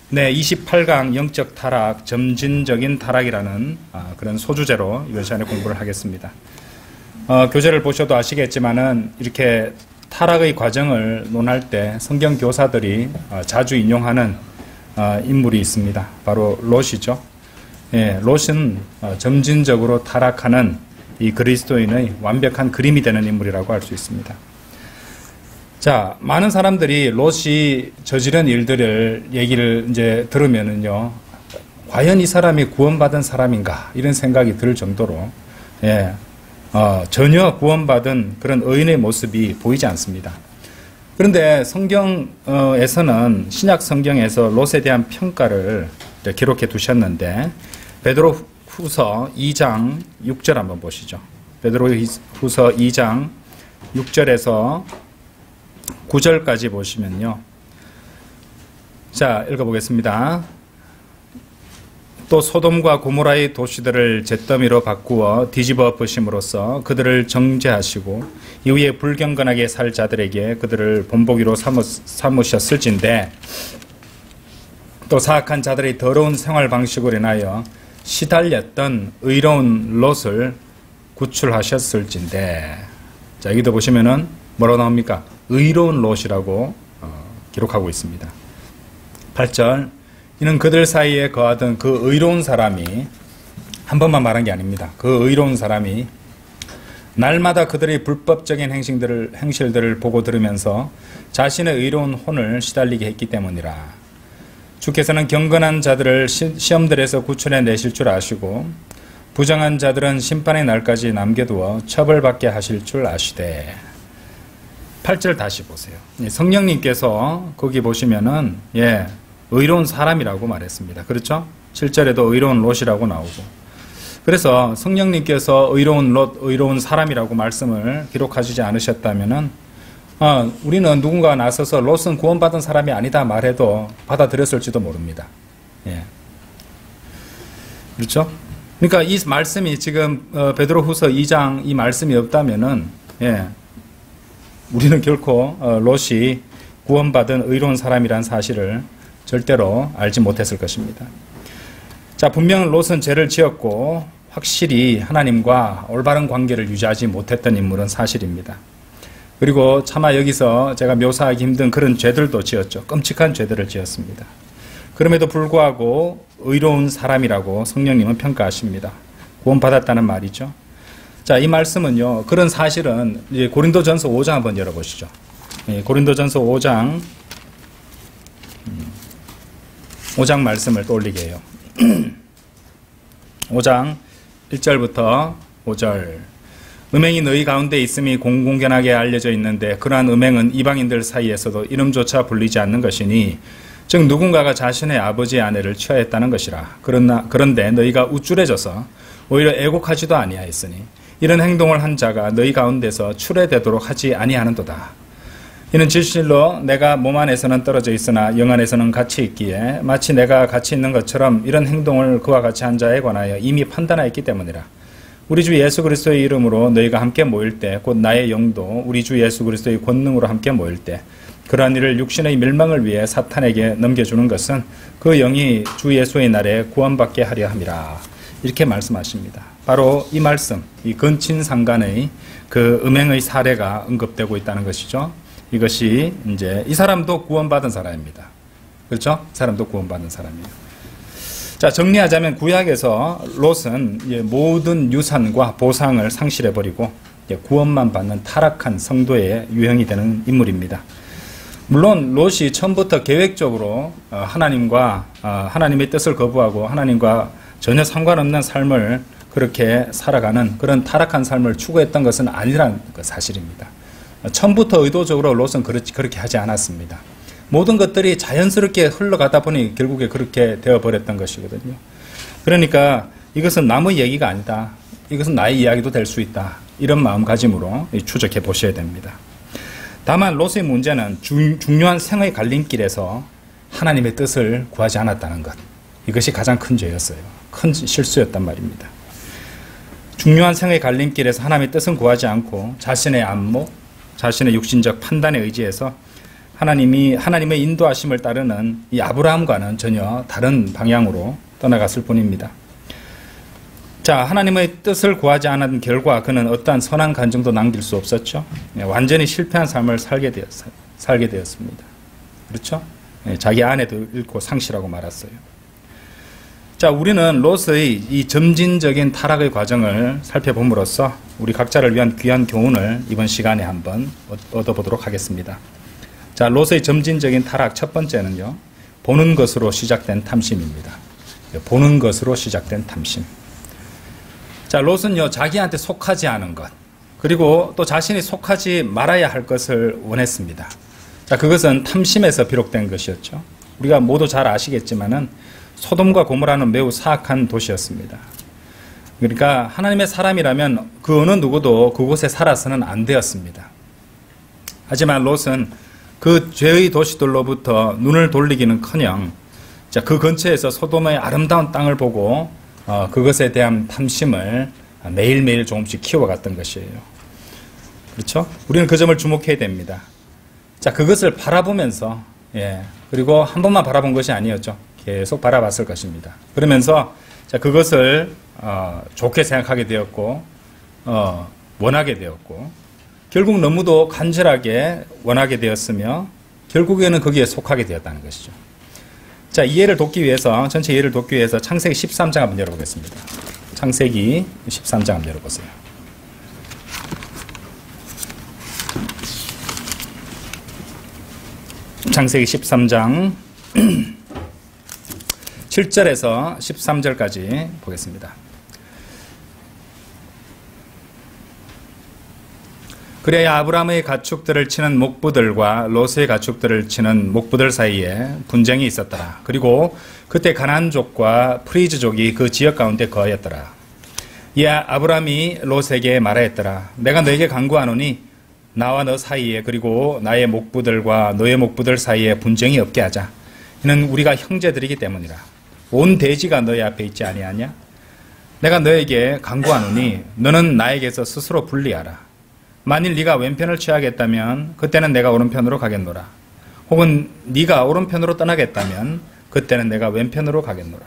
네, 28강 영적 타락, 점진적인 타락이라는 그런 소주제로 이번 시간에 공부를 하겠습니다. 교재를 보셔도 아시겠지만은 이렇게 타락의 과정을 논할 때 성경 교사들이 자주 인용하는 인물이 있습니다. 바로 롯이죠. 예, 롯은 점진적으로 타락하는 이 그리스도인의 완벽한 그림이 되는 인물이라고 할 수 있습니다. 자, 많은 사람들이 롯이 저지른 일들을 얘기를 이제 들으면은요, 과연 이 사람이 구원받은 사람인가 이런 생각이 들 정도로 전혀 구원받은 그런 의인의 모습이 보이지 않습니다. 그런데 성경에서는 신약 성경에서 롯에 대한 평가를 기록해 두셨는데 베드로후서 2장 6절 한번 보시죠. 베드로후서 2장 6절에서 9절까지 보시면요. 자, 읽어보겠습니다. 또 소돔과 고모라의 도시들을 잿더미로 바꾸어 뒤집어 엎으심으로써 그들을 정죄하시고 이후에 불경건하게 살 자들에게 그들을 본보기로 삼으셨을진데 또 사악한 자들의 더러운 생활 방식으로 인하여 시달렸던 의로운 롯을 구출하셨을진데, 자, 여기도 보시면은 뭐라고 나옵니까? 의로운 롯이라고 기록하고 있습니다. 8절, 이는 그들 사이에 거하던 그 의로운 사람이, 한 번만 말한 게 아닙니다. 그 의로운 사람이 날마다 그들의 불법적인 행실들을 보고 들으면서 자신의 의로운 혼을 시달리게 했기 때문이라. 주께서는 경건한 자들을 시험들에서 구출해 내실 줄 아시고 부정한 자들은 심판의 날까지 남겨두어 처벌받게 하실 줄 아시되. 8절 다시 보세요. 성령님께서 거기 보시면은 의로운 사람이라고 말했습니다. 그렇죠? 7절에도 의로운 롯이라고 나오고. 그래서 성령님께서 의로운 롯, 의로운 사람이라고 말씀을 기록하시지 않으셨다면은 우리는 누군가가 나서서 롯은 구원받은 사람이 아니다 말해도 받아들였을지도 모릅니다. 그렇죠? 그러니까 이 말씀이 지금 베드로후서 2장 이 말씀이 없다면은 우리는 결코 롯이 구원받은 의로운 사람이란 사실을 절대로 알지 못했을 것입니다. 자, 분명 롯은 죄를 지었고 확실히 하나님과 올바른 관계를 유지하지 못했던 인물은 사실입니다. 그리고 차마 여기서 제가 묘사하기 힘든 그런 죄들도 지었죠. 끔찍한 죄들을 지었습니다. 그럼에도 불구하고 의로운 사람이라고 성령님은 평가하십니다. 구원받았다는 말이죠. 자, 이 말씀은요, 그런 사실은 이제 고린도전서 5장 한번 열어보시죠. 고린도전서 5장 말씀을 떠올리게 해요. 5장 1절부터 5절. 음행이 너희 가운데 있음이 공공연하게 알려져 있는데 그러한 음행은 이방인들 사이에서도 이름조차 불리지 않는 것이니 즉 누군가가 자신의 아버지의 아내를 취하였다는 것이라. 그런데 너희가 우쭐해져서 오히려 애곡하지도 아니하였으니 이런 행동을 한 자가 너희 가운데서 출애되도록 하지 아니하는도다. 이는 진실로 내가 몸 안에서는 떨어져 있으나 영 안에서는 같이 있기에 마치 내가 같이 있는 것처럼 이런 행동을 그와 같이 한 자에 관하여 이미 판단하였기 때문이라. 우리 주 예수 그리스도의 이름으로 너희가 함께 모일 때 곧 나의 영도 우리 주 예수 그리스도의 권능으로 함께 모일 때 그러한 일을 육신의 멸망을 위해 사탄에게 넘겨주는 것은 그 영이 주 예수의 날에 구원받게 하려 함이라. 이렇게 말씀하십니다. 바로 이 말씀, 이 근친상간의 그 음행의 사례가 언급되고 있다는 것이죠. 이것이 이제 이 사람도 구원받은 사람입니다. 그렇죠? 이 사람도 구원받은 사람이에요. 자, 정리하자면 구약에서 롯은 모든 유산과 보상을 상실해버리고 구원만 받는 타락한 성도의 유형이 되는 인물입니다. 물론 롯이 처음부터 계획적으로 하나님의 뜻을 거부하고 하나님과 전혀 상관없는 삶을 그렇게 살아가는 그런 타락한 삶을 추구했던 것은 아니라는 사실입니다. 처음부터 의도적으로 롯은 그렇게 하지 않았습니다. 모든 것들이 자연스럽게 흘러가다 보니 결국에 그렇게 되어버렸던 것이거든요. 그러니까 이것은 남의 얘기가 아니다. 이것은 나의 이야기도 될 수 있다. 이런 마음가짐으로 추적해 보셔야 됩니다. 다만 롯의 문제는 중요한 생의 갈림길에서 하나님의 뜻을 구하지 않았다는 것. 이것이 가장 큰 죄였어요. 큰 실수였단 말입니다. 중요한 생의 갈림길에서 하나님의 뜻은 구하지 않고 자신의 안목, 자신의 육신적 판단에 의지해서 하나님의 인도하심을 따르는 이 아브라함과는 전혀 다른 방향으로 떠나갔을 뿐입니다. 자, 하나님의 뜻을 구하지 않은 결과 그는 어떠한 선한 감정도 남길 수 없었죠. 완전히 실패한 삶을 살게 되었습니다. 그렇죠? 자기 아내도 잃고 상실하고 말았어요. 자, 우리는 롯의 이 점진적인 타락의 과정을 살펴봄으로써 우리 각자를 위한 귀한 교훈을 이번 시간에 한번 얻어보도록 하겠습니다. 자, 롯의 점진적인 타락 첫 번째는요, 보는 것으로 시작된 탐심입니다. 보는 것으로 시작된 탐심. 자, 롯은요, 자기한테 속하지 않은 것, 그리고 또 자신이 속하지 말아야 할 것을 원했습니다. 자, 그것은 탐심에서 비롯된 것이었죠. 우리가 모두 잘 아시겠지만은 소돔과 고모라는 매우 사악한 도시였습니다. 그러니까 하나님의 사람이라면 그 어느 누구도 그곳에 살아서는 안 되었습니다. 하지만 롯은 그 죄의 도시들로부터 눈을 돌리기는커녕 그 근처에서 소돔의 아름다운 땅을 보고 그것에 대한 탐심을 매일매일 조금씩 키워갔던 것이에요. 그렇죠? 우리는 그 점을 주목해야 됩니다. 자, 그것을 바라보면서, 그리고 한 번만 바라본 것이 아니었죠. 계속 바라봤을 것입니다. 그러면서 자, 그것을 좋게 생각하게 되었고, 원하게 되었고, 결국 너무도 간절하게 원하게 되었으며, 결국에는 거기에 속하게 되었다는 것이죠. 자, 이해를 돕기 위해서, 전체 이해를 돕기 위해서 창세기 13장 한번 열어보겠습니다. 창세기 13장 한번 열어보세요. 창세기 13장 7절에서 13절까지 보겠습니다. 그래야 아브라함의 가축들을 치는 목부들과 롯의 가축들을 치는 목부들 사이에 분쟁이 있었더라. 그리고 그때 가나안족과 프리즈족이 그 지역 가운데 거하였더라. 이에 아브라함이 롯에게 말하였더라. 내가 너에게 간구하노니 나와 너 사이에 그리고 나의 목부들과 너의 목부들 사이에 분쟁이 없게 하자. 이는 우리가 형제들이기 때문이라. 온 대지가 너희 앞에 있지 아니하냐? 내가 너에게 간구하노니 너는 나에게서 스스로 분리하라. 만일 네가 왼편을 취하겠다면 그때는 내가 오른편으로 가겠노라. 혹은 네가 오른편으로 떠나겠다면 그때는 내가 왼편으로 가겠노라.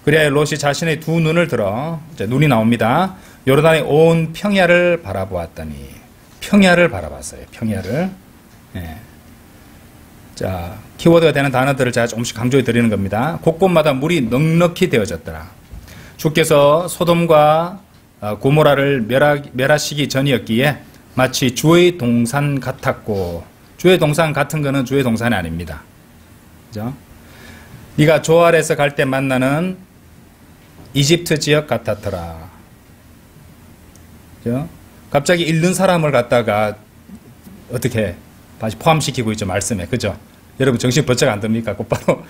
그래야 롯이 자신의 두 눈을 들어, 눈이 나옵니다. 요르단의 온 평야를 바라보았더니, 평야를 바라봤어요. 평야를. 자, 키워드가 되는 단어들을 제가 조금씩 강조해 드리는 겁니다. 곳곳마다 물이 넉넉히 되어졌더라. 주께서 소돔과 고모라를 멸하시기 전이었기에 마치 주의 동산 같았고, 주의 동산 같은 거는 주의 동산이 아닙니다. 그죠? 네가 조알에서 갈 때 만나는 이집트 지역 같았더라. 그죠? 갑자기 잃는 사람을 갖다가 어떻게 다시 포함시키고 있죠, 말씀에. 그죠? 여러분 정신 번쩍 안 듭니까? 곧바로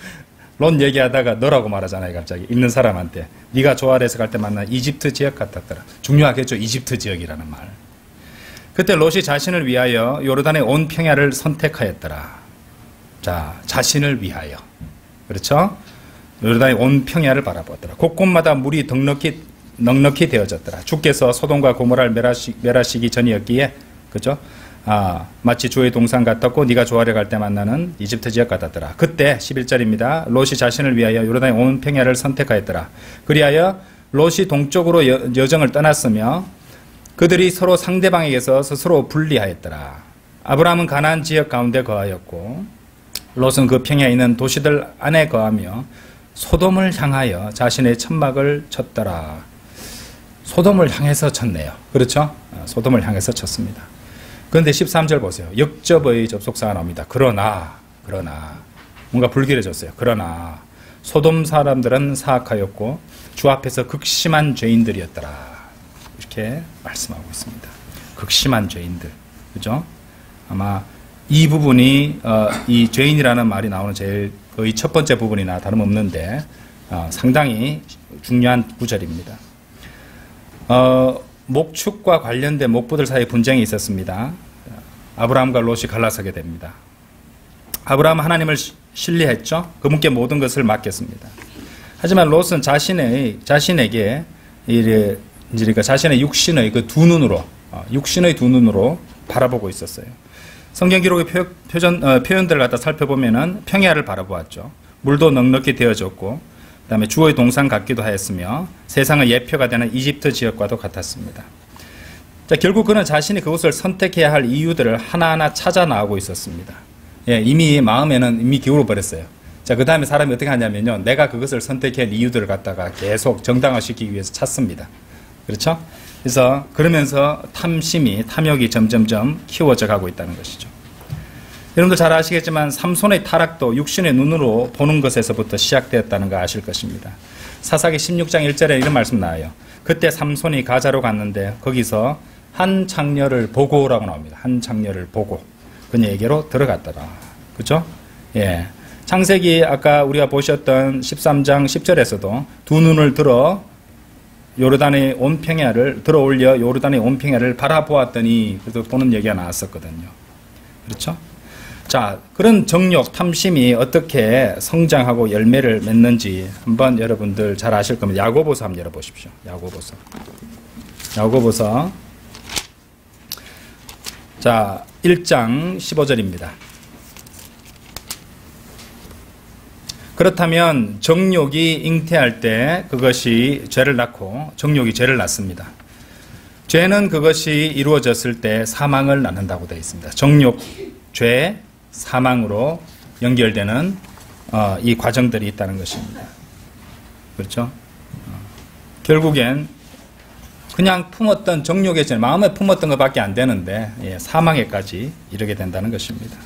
롯 얘기하다가 너라고 말하잖아요, 갑자기. 잃는 사람한테. 네가 조알에서 갈 때 만난 이집트 지역 같았더라. 중요하겠죠, 이집트 지역이라는 말. 그때 롯이 자신을 위하여 요르단의 온 평야를 선택하였더라. 자, 자신을 위하여. 그렇죠? 요르단의 온 평야를 바라보았더라. 곳곳마다 물이 넉넉히 되어졌더라. 주께서 소돔과 고모라를 멸하시기 전이었기에, 그죠? 마치 주의 동산 같았고 네가 조알에 갈 때 만나는 이집트 지역 같았더라. 그때 11절입니다. 롯이 자신을 위하여 요르단의 온 평야를 선택하였더라. 그리하여 롯이 동쪽으로 여정을 떠났으며 그들이 서로 상대방에게서 스스로 분리하였더라. 아브라함은 가나안 지역 가운데 거하였고 롯은 그 평야에 있는 도시들 안에 거하며 소돔을 향하여 자신의 천막을 쳤더라. 소돔을 향해서 쳤네요. 그렇죠? 소돔을 향해서 쳤습니다. 그런데 13절 보세요. 역접의 접속사가 나옵니다. 그러나 뭔가 불길해졌어요. 그러나 소돔 사람들은 사악하였고 주 앞에서 극심한 죄인들이었더라. 이렇게 말씀하고 있습니다. 극심한 죄인들. 그죠? 아마 이 부분이 이 죄인이라는 말이 나오는 거의 첫 번째 부분이나 다름없는데 상당히 중요한 구절입니다. 목축과 관련된 목부들 사이에 분쟁이 있었습니다. 아브라함과 롯이 갈라서게 됩니다. 아브라함은 하나님을 신뢰했죠. 그분께 모든 것을 맡겼습니다. 하지만 롯은 자신에게 그러니까 자신의 육신의 그 두 눈으로 바라보고 있었어요. 성경 기록의 표현들을 갖다 살펴보면은 평야를 바라보았죠. 물도 넉넉히 되어졌고, 그 다음에 주의 동산 같기도 하였으며, 세상의 예표가 되는 이집트 지역과도 같았습니다. 자, 결국 그는 자신이 그곳을 선택해야 할 이유들을 하나하나 찾아 나가고 있었습니다. 예, 이미 마음에는 이미 기울어 버렸어요. 자, 그 다음에 사람이 어떻게 하냐면요, 내가 그것을 선택해야 할 이유들을 갖다가 계속 정당화시키기 위해서 찾습니다. 그렇죠? 그래서 그러면서 탐욕이 점점점 키워져 가고 있다는 것이죠. 여러분들 잘 아시겠지만 삼손의 타락도 육신의 눈으로 보는 것에서부터 시작되었다는 거 아실 것입니다. 사사기 16장 1절에 이런 말씀 나와요. 그때 삼손이 가자로 갔는데 거기서 한 창녀를 보고라고 나옵니다. 한 창녀를 보고 그녀에게로 들어갔더라. 그렇죠? 예. 창세기 아까 우리가 보셨던 13장 10절에서도 두 눈을 들어 요르단의 온 평야를 들어 올려 요르단의 온 평야를 바라보았더니 그래서 보는 얘기가 나왔었거든요. 그렇죠? 자, 그런 정욕, 탐심이 어떻게 성장하고 열매를 맺는지 한번 여러분들 잘 아실 겁니다. 야고보서 한번 열어보십시오. 야고보서. 자, 1장 15절입니다. 그렇다면 정욕이 잉태할 때 그것이 죄를 낳고 정욕이 죄를 낳습니다. 죄는 그것이 이루어졌을 때 사망을 낳는다고 되어 있습니다. 정욕, 죄, 사망으로 연결되는 이 과정들이 있다는 것입니다. 그렇죠? 결국엔 그냥 품었던 정욕의 죄, 마음에 품었던 것밖에 안 되는데 사망에까지 이르게 된다는 것입니다.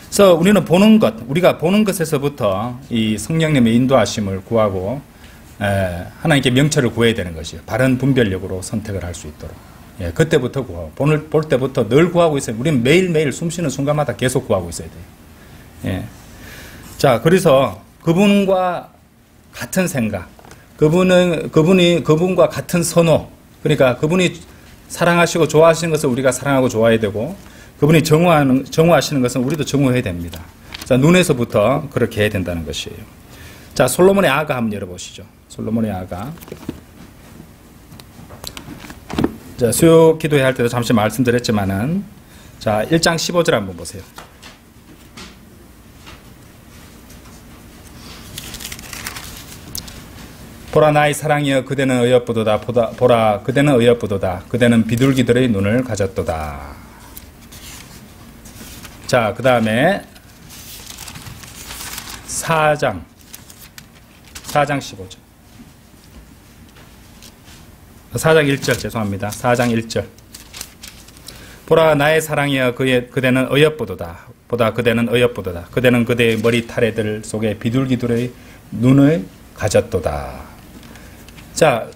그래서 우리는 보는 것, 우리가 보는 것에서부터 이 성령님의 인도하심을 구하고 하나님께 명철을 구해야 되는 것이에요. 바른 분별력으로 선택을 할 수 있도록. 그때부터 구하고, 볼 때부터 늘 구하고 있어요. 우리는 매일매일 숨쉬는 순간마다 계속 구하고 있어야 돼요. 자, 그래서 그분과 같은 생각, 그분과 같은 선호, 그러니까 그분이 사랑하시고 좋아하시는 것을 우리가 사랑하고 좋아해야 되고, 그분이 정오하시는 것은 우리도 정오해야 됩니다. 자, 눈에서부터 그렇게 해야 된다는 것이에요. 자, 솔로몬의 아가 한번 열어보시죠. 솔로몬의 아가. 자, 수요 기도회 할 때도 잠시 말씀드렸지만은, 자, 1장 15절 한번 보세요. 보라 나의 사랑이여 그대는 의협보도다. 보라 그대는 의협보도다. 그대는 비둘기들의 눈을 가졌도다. 자, 그 다음에 4장 15절. 4장 1절 죄송합니다. 4장 1절. 보라 나의 사랑이여 그대는 의협보도다. 보다 그대는 의협보도다. 그대는 그대의 머리 타래들 속에 비둘기들의 눈을 가졌도다. 자,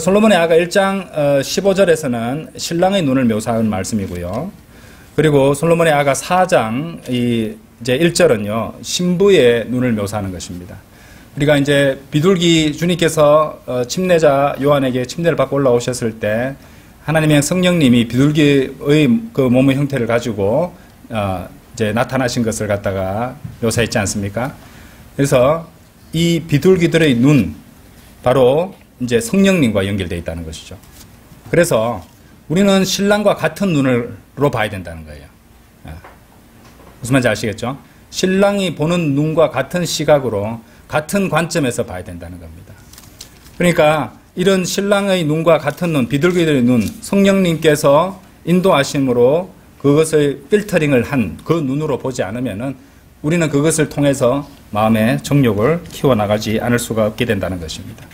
솔로몬의 아가 1장 15절에서는 신랑의 눈을 묘사한 말씀이고요. 그리고 솔로몬의 아가 4장 이제 1절은요 신부의 눈을 묘사하는 것입니다. 우리가 이제 비둘기 주님께서 침례자 요한에게 침례를 받고 올라오셨을 때 하나님의 성령님이 비둘기의 그 몸의 형태를 가지고 이제 나타나신 것을 갖다가 묘사했지 않습니까? 그래서 이 비둘기들의 눈 바로 이제 성령님과 연결되어 있다는 것이죠. 그래서 우리는 신랑과 같은 눈으로 봐야 된다는 거예요. 무슨 말인지 아시겠죠? 신랑이 보는 눈과 같은 시각으로 같은 관점에서 봐야 된다는 겁니다. 그러니까 이런 신랑의 눈과 같은 눈, 비둘기들의 눈, 성령님께서 인도하심으로 그것을 필터링을 한 그 눈으로 보지 않으면은 우리는 그것을 통해서 마음의 정욕을 키워나가지 않을 수가 없게 된다는 것입니다.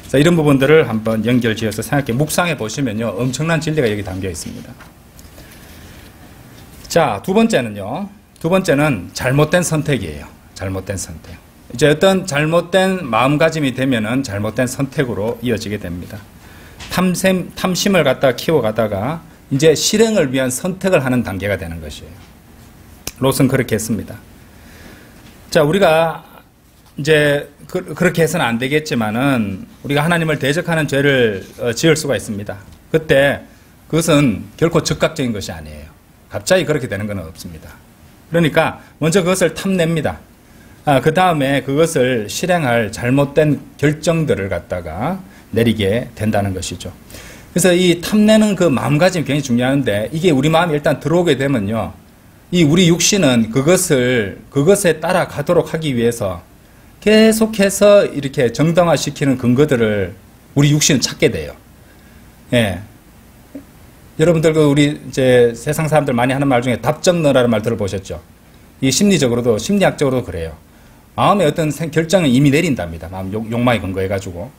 자, 이런 부분들을 한번 연결지어서 묵상해 보시면요 엄청난 진리가 여기 담겨 있습니다. 자, 두 번째는 잘못된 선택이에요. 잘못된 선택. 이제 어떤 잘못된 마음가짐이 되면은 잘못된 선택으로 이어지게 됩니다. 탐심을 갖다 키워가다가 이제 실행을 위한 선택을 하는 단계가 되는 것이에요. 롯은 그렇게 했습니다. 자, 우리가 이제 그렇게 해서는 안 되겠지만은 우리가 하나님을 대적하는 죄를 지을 수가 있습니다. 그때 그것은 결코 즉각적인 것이 아니에요. 갑자기 그렇게 되는 건 없습니다. 그러니까 먼저 그것을 탐냅니다. 그 다음에 그것을 실행할 잘못된 결정들을 갖다가 내리게 된다는 것이죠. 그래서 이 탐내는 그 마음가짐이 굉장히 중요한데 이게 우리 마음에 일단 들어오게 되면요 이 우리 육신은 그것에 따라가도록 하기 위해서 계속해서 이렇게 정당화시키는 근거들을 우리 육신은 찾게 돼요. 예. 여러분들 우리 이제 세상 사람들 많이 하는 말 중에 답정너라는 말 들어보셨죠? 이 심리적으로도 심리학적으로도 그래요. 마음의 어떤 결정은 이미 내린답니다. 마음 욕망에 근거해가지고.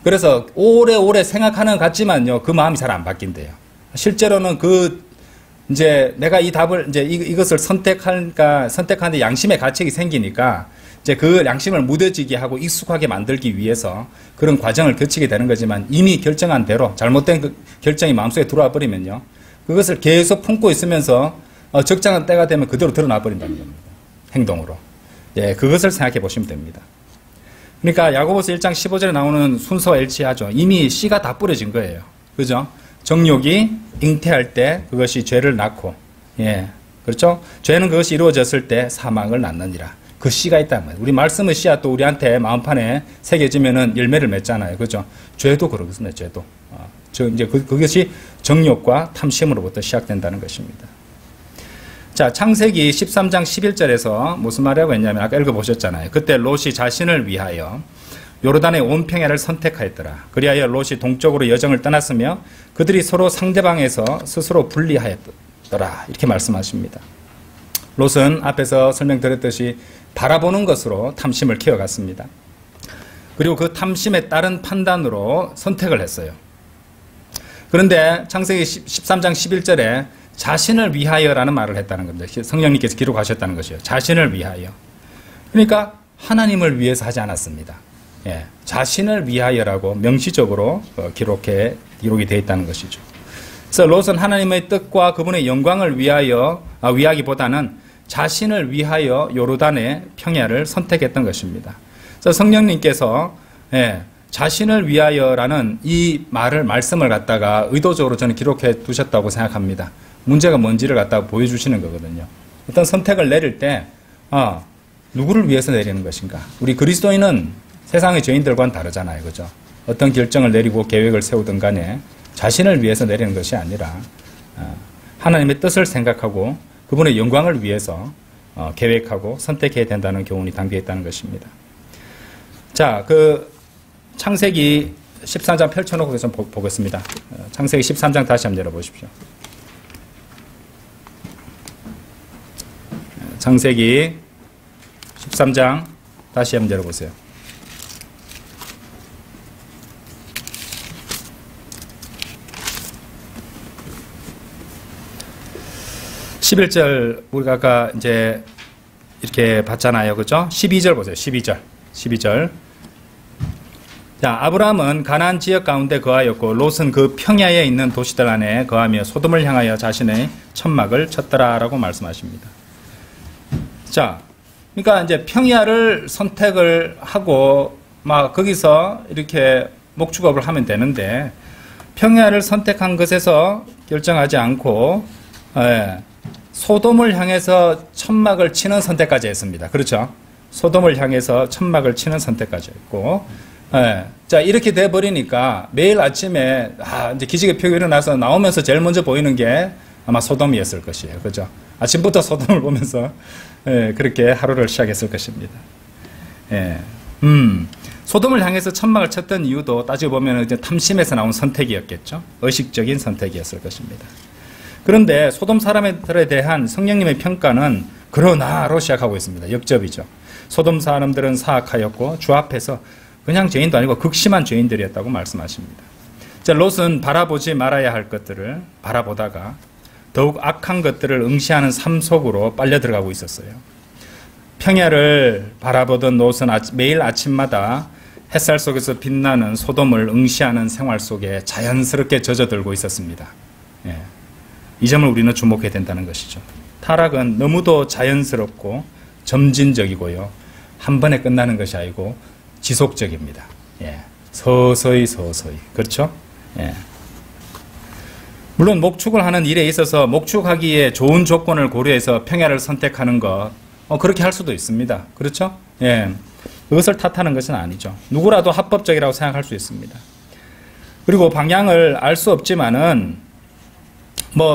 그래서 오래오래 생각하는 것 같지만요, 그 마음이 잘 안 바뀐대요. 실제로는 이제 내가 이 답을 이제 이것을 선택하는데 양심의 가책이 생기니까 이제 그 양심을 무뎌지게 하고 익숙하게 만들기 위해서 그런 과정을 거치게 되는 거지만 이미 결정한 대로 잘못된 그 결정이 마음속에 들어와 버리면요, 그것을 계속 품고 있으면서 적당한 때가 되면 그대로 드러나 버린다는 겁니다. 행동으로. 예, 그것을 생각해 보시면 됩니다. 그러니까 야고보서 1장 15절에 나오는 순서와 일치하죠. 이미 씨가 다 뿌려진 거예요. 그죠? 정욕이 잉태할 때 그것이 죄를 낳고, 예, 그렇죠? 죄는 그것이 이루어졌을 때 사망을 낳느니라. 그 씨가 있단 말이에요. 우리 말씀의 씨앗도 우리한테 마음판에 새겨지면은 열매를 맺잖아요. 그죠? 죄도 그렇습니다. 죄도. 이제 그것이 정욕과 탐심으로부터 시작된다는 것입니다. 자, 창세기 13장 11절에서 무슨 말이라고 했냐면 아까 읽어보셨잖아요. 그때 롯이 자신을 위하여 요르단의 온 평야를 선택하였더라. 그리하여 롯이 동쪽으로 여정을 떠났으며 그들이 서로 상대방에서 스스로 분리하였더라. 이렇게 말씀하십니다. 롯은 앞에서 설명드렸듯이 바라보는 것으로 탐심을 키워갔습니다. 그리고 그 탐심에 따른 판단으로 선택을 했어요. 그런데 창세기 13장 11절에 자신을 위하여라는 말을 했다는 겁니다. 성령님께서 기록하셨다는 것이요. 자신을 위하여. 그러니까 하나님을 위해서 하지 않았습니다. 예, 자신을 위하여라고 명시적으로 기록이 되어 있다는 것이죠. 그래서 롯은 하나님의 뜻과 그분의 영광을 위하기보다는 자신을 위하여 요르단의 평야를 선택했던 것입니다. 그래서 성령님께서 자신을 위하여라는 이 말씀을 갖다가 의도적으로 저는 기록해 두셨다고 생각합니다. 문제가 뭔지를 갖다가 보여주시는 거거든요. 어떤 선택을 내릴 때 누구를 위해서 내리는 것인가? 우리 그리스도인은 세상의 죄인들과는 다르잖아요. 그죠? 어떤 결정을 내리고 계획을 세우든 간에 자신을 위해서 내리는 것이 아니라 하나님의 뜻을 생각하고 그분의 영광을 위해서 계획하고 선택해야 된다는 교훈이 담겨 있다는 것입니다. 자, 창세기 13장 펼쳐놓고 좀 보겠습니다. 창세기 13장 다시 한번 열어보십시오. 창세기 13장 다시 한번 열어보세요. 11절 우리가 아까 이제 이렇게 봤잖아요. 그죠? 12절 보세요. 12절. 자, 아브라함은 가나안 지역 가운데 거하였고 롯은 그 평야에 있는 도시들 안에 거하며 소돔을 향하여 자신의 천막을 쳤더라라고 말씀하십니다. 자, 그러니까 이제 평야를 선택을 하고 막 거기서 이렇게 목축업을 하면 되는데 평야를 선택한 것에서 결정하지 않고 소돔을 향해서 천막을 치는 선택까지 했습니다. 그렇죠? 소돔을 향해서 천막을 치는 선택까지 했고, 자, 이렇게 돼버리니까 매일 아침에, 이제 기지개 펴고 일어나서 나오면서 제일 먼저 보이는 게 아마 소돔이었을 것이에요. 그죠? 아침부터 소돔을 보면서, 그렇게 하루를 시작했을 것입니다. 소돔을 향해서 천막을 쳤던 이유도 따지고 보면 이제 탐심에서 나온 선택이었겠죠? 의식적인 선택이었을 것입니다. 그런데 소돔 사람들에 대한 성령님의 평가는 그러나로 시작하고 있습니다. 역접이죠. 소돔 사람들은 사악하였고 주 앞에서 그냥 죄인도 아니고 극심한 죄인들이었다고 말씀하십니다. 자, 롯은 바라보지 말아야 할 것들을 바라보다가 더욱 악한 것들을 응시하는 삶 속으로 빨려 들어가고 있었어요. 평야를 바라보던 롯은 매일 아침마다 햇살 속에서 빛나는 소돔을 응시하는 생활 속에 자연스럽게 젖어들고 있었습니다. 이 점을 우리는 주목해야 된다는 것이죠. 타락은 너무도 자연스럽고 점진적이고요. 한 번에 끝나는 것이 아니고 지속적입니다. 서서히. 그렇죠? 물론 목축을 하는 일에 있어서 목축하기에 좋은 조건을 고려해서 평야를 선택하는 것, 그렇게 할 수도 있습니다. 그렇죠? 그것을 탓하는 것은 아니죠. 누구라도 합법적이라고 생각할 수 있습니다. 그리고 방향을 알 수 없지만은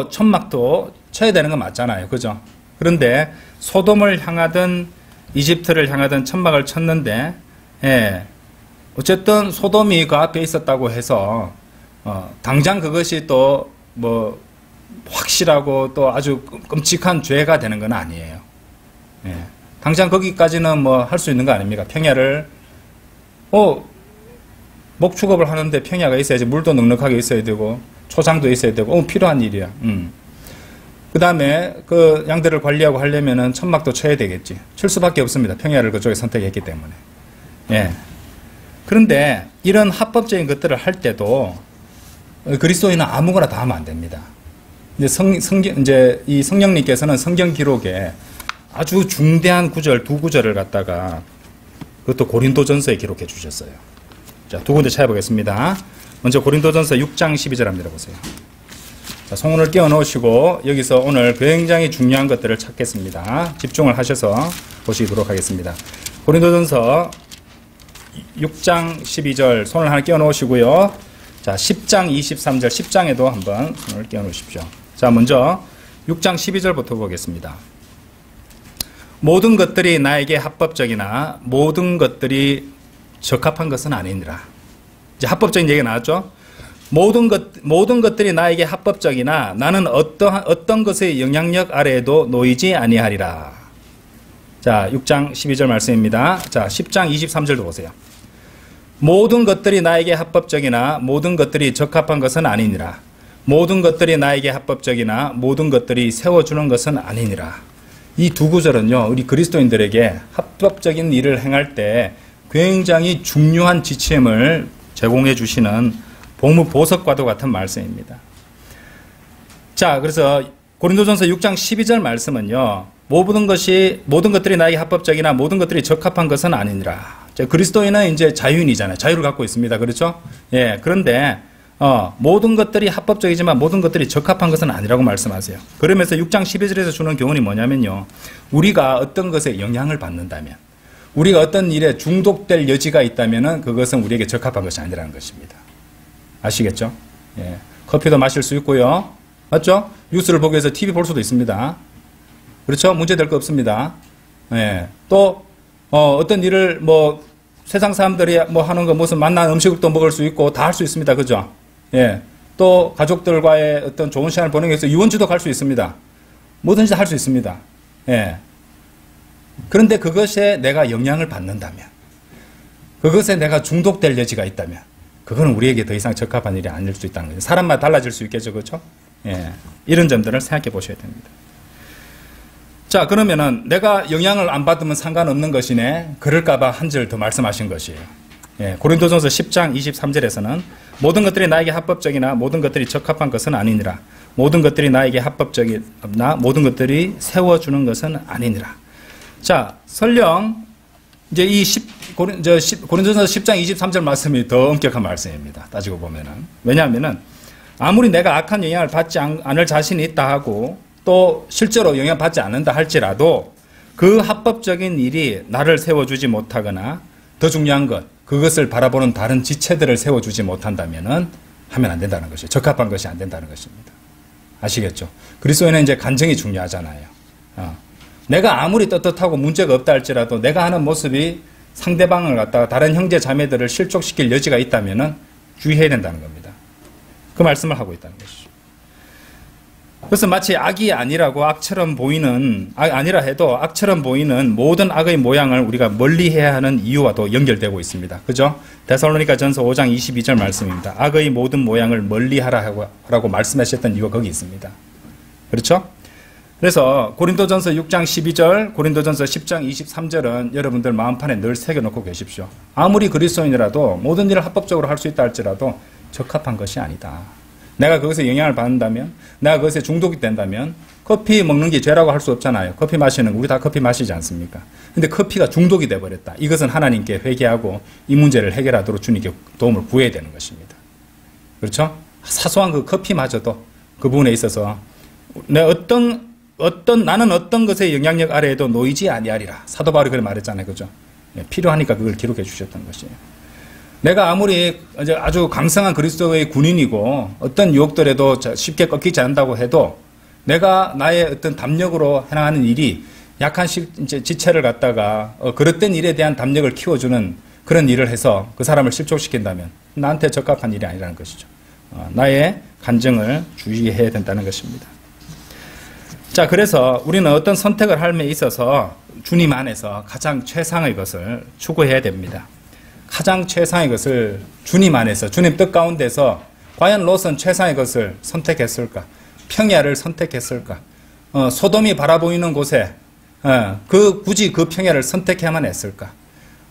천막도 쳐야 되는 건 맞잖아요. 그죠? 그런데 소돔을 향하든 이집트를 향하든 천막을 쳤는데, 예, 어쨌든 소돔이 그 앞에 있었다고 해서 당장 그것이 또 뭐 확실하고 또 아주 끔찍한 죄가 되는 건 아니에요. 예, 당장 거기까지는 뭐 할 수 있는 거 아닙니까? 평야를 목축업을 하는데 평야가 있어야지, 물도 넉넉하게 있어야 되고 초장도 있어야 되고 필요한 일이야. 그 다음에 그 양들을 관리하고 하려면은 천막도 쳐야 되겠지. 칠 수밖에 없습니다. 평야를 그쪽에 선택했기 때문에. 예. 그런데 이런 합법적인 것들을 할 때도 그리스도인은 아무거나 다 하면 안 됩니다. 이제 이 성령님께서는 성경 기록에 아주 중대한 구절, 두 구절을 갖다가 그것도 고린도전서에 기록해 주셨어요. 자, 두 군데 찾아보겠습니다. 먼저 고린도전서 6장 12절 한번 들어보세요. 자, 성운을 끼워 넣으시고 여기서 오늘 굉장히 중요한 것들을 찾겠습니다. 집중을 하셔서 보시도록 하겠습니다. 고린도전서 6장 12절 손을 하나 끼워 넣으시고요. 자, 10장 23절 10장에도 한번 손을 끼워 놓으십시오. 자, 먼저 6장 12절부터 보겠습니다. 모든 것들이 나에게 합법적이나 모든 것들이 적합한 것은 아니니라. 이제 합법적인 얘기가 나왔죠? 모든 것들이 나에게 합법적이나 나는 어떤 것의 영향력 아래에도 놓이지 아니하리라. 자, 6장 12절 말씀입니다. 자, 10장 23절도 보세요. 모든 것들이 나에게 합법적이나 모든 것들이 적합한 것은 아니니라. 모든 것들이 나에게 합법적이나 모든 것들이 세워주는 것은 아니니라. 이 두 구절은요, 우리 그리스도인들에게 합법적인 일을 행할 때 굉장히 중요한 지침을 제공해 주시는 보석과도 같은 말씀입니다. 자, 그래서 고린도전서 6장 12절 말씀은요, 모든 것들이 나에게 합법적이나 모든 것들이 적합한 것은 아니니라. 자, 그리스도인은 이제 자유인이잖아요. 자유를 갖고 있습니다. 그렇죠? 예, 그런데 모든 것들이 합법적이지만 모든 것들이 적합한 것은 아니라고 말씀하세요. 그러면서 6장 12절에서 주는 교훈이 뭐냐면요, 우리가 어떤 것에 영향을 받는다면, 우리가 어떤 일에 중독될 여지가 있다면 그것은 우리에게 적합한 것이 아니라는 것입니다. 아시겠죠? 예, 커피도 마실 수 있고요. 맞죠? 뉴스를 보기 위해서 TV 볼 수도 있습니다. 그렇죠? 문제될 거 없습니다. 예, 또 어떤 일을 세상 사람들이 하는 거 무슨 맛난 음식도 먹을 수 있고 다 할 수 있습니다. 그죠? 예. 또 가족들과의 어떤 좋은 시간을 보내기 위해서 유원지도 갈 수 있습니다. 뭐든지 할 수 있습니다. 예. 그런데 그것에 내가 영향을 받는다면, 그것에 내가 중독될 여지가 있다면, 그거는 우리에게 더 이상 적합한 일이 아닐 수 있다는 거죠. 사람마다 달라질 수 있겠죠. 그렇죠? 예. 이런 점들을 생각해 보셔야 됩니다. 자, 그러면은 내가 영향을 안 받으면 상관없는 것이네. 그럴까봐 한 절 더 말씀하신 것이에요. 예, 고린도전서 10장 23절에서는 모든 것들이 나에게 합법적이나 모든 것들이 적합한 것은 아니니라. 모든 것들이 나에게 합법적이나 모든 것들이 세워주는 것은 아니니라. 자, 설령 이제 이 고린도전서 10장 23절 말씀이 더 엄격한 말씀입니다. 따지고 보면은. 왜냐하면은 아무리 내가 악한 영향을 받지 않을 자신이 있다 하고 또 실제로 영향받지 않는다 할지라도 그 합법적인 일이 나를 세워주지 못하거나 더 중요한 것, 그것을 바라보는 다른 지체들을 세워주지 못한다면은 하면 안 된다는 것이에요. 적합한 것이 안 된다는 것입니다. 아시겠죠? 그리스도인은 이제 간증이 중요하잖아요. 내가 아무리 떳떳하고 문제가 없다 할지라도 내가 하는 모습이 상대방을 갖다가 다른 형제 자매들을 실족시킬 여지가 있다면은 주의해야 된다는 겁니다. 그 말씀을 하고 있다는 것이죠. 그래서 마치 악이 아니라 해도 악처럼 보이는 모든 악의 모양을 우리가 멀리해야 하는 이유와도 연결되고 있습니다. 그죠? 데살로니가 전서 5장 22절 말씀입니다. 악의 모든 모양을 멀리하라고 말씀하셨던 이유가 거기 있습니다. 그렇죠? 그래서 고린도전서 6장 12절, 고린도전서 10장 23절은 여러분들 마음판에 늘 새겨놓고 계십시오. 아무리 그리스도인이라도 모든 일을 합법적으로 할 수 있다 할지라도 적합한 것이 아니다. 내가 그것에 영향을 받는다면, 내가 그것에 중독이 된다면, 커피 먹는 게 죄라고 할 수 없잖아요. 커피 마시는 거, 우리 다 커피 마시지 않습니까? 근데 커피가 중독이 돼버렸다. 이것은 하나님께 회개하고 이 문제를 해결하도록 주님께 도움을 구해야 되는 것입니다. 그렇죠? 사소한 그 커피마저도 그 부분에 있어서 나는 어떤 것의 영향력 아래에도 놓이지 아니하리라. 사도 바울이 그렇게 말했잖아요. 그죠? 필요하니까 그걸 기록해 주셨던 것이에요. 내가 아무리 아주 강성한 그리스도의 군인이고 어떤 유혹들에도 쉽게 꺾이지 않는다고 해도 내가 나의 어떤 담력으로 해나가는 일이 약한 이제 지체를 갖다가 그릇된 일에 대한 담력을 키워주는 그런 일을 해서 그 사람을 실족시킨다면 나한테 적합한 일이 아니라는 것이죠. 나의 간증을 주의해야 된다는 것입니다. 자, 그래서 우리는 어떤 선택을 함에 있어서 주님 안에서 가장 최상의 것을 추구해야 됩니다. 가장 최상의 것을 주님 안에서, 주님 뜻 가운데서 과연 롯은 최상의 것을 선택했을까? 평야를 선택했을까? 소돔이 바라보이는 곳에 굳이 그 평야를 선택해야만 했을까?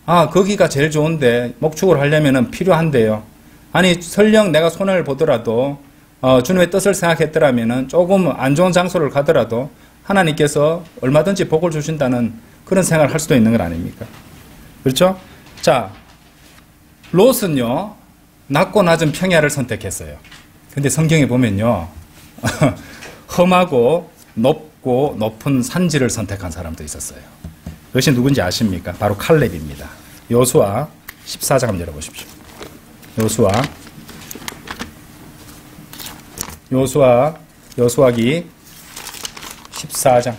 거기가 제일 좋은데 목축을 하려면 필요한데요. 아니 설령 내가 손해를 보더라도 주님의 뜻을 생각했더라면 조금 안 좋은 장소를 가더라도 하나님께서 얼마든지 복을 주신다는 그런 생각을 할 수도 있는 건 아닙니까? 그렇죠? 자, 롯은요 낮고 낮은 평야를 선택했어요. 근데 성경에 보면요 험하고 높고 높은 산지를 선택한 사람도 있었어요. 그것이 누군지 아십니까? 바로 칼렙입니다. 여호수아 14장 한번 열어보십시오. 여호수아기 14장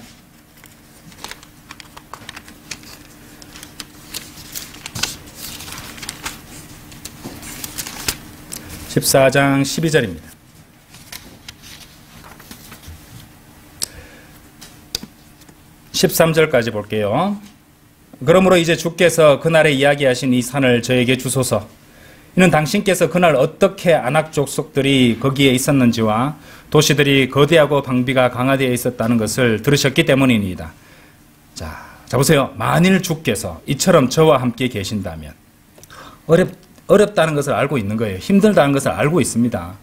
12절입니다. 13절까지 볼게요. 그러므로 이제 주께서 그날에 이야기하신 이 산을 저에게 주소서. 이는 당신께서 그날 어떻게 아낙 족속들이 거기에 있었는지와 도시들이 거대하고 방비가 강화되어 있었다는 것을 들으셨기 때문입니다. 자 보세요. 만일 주께서 이처럼 저와 함께 계신다면 어렵다는 것을 알고 있는 거예요. 힘들다는 것을 알고 있습니다.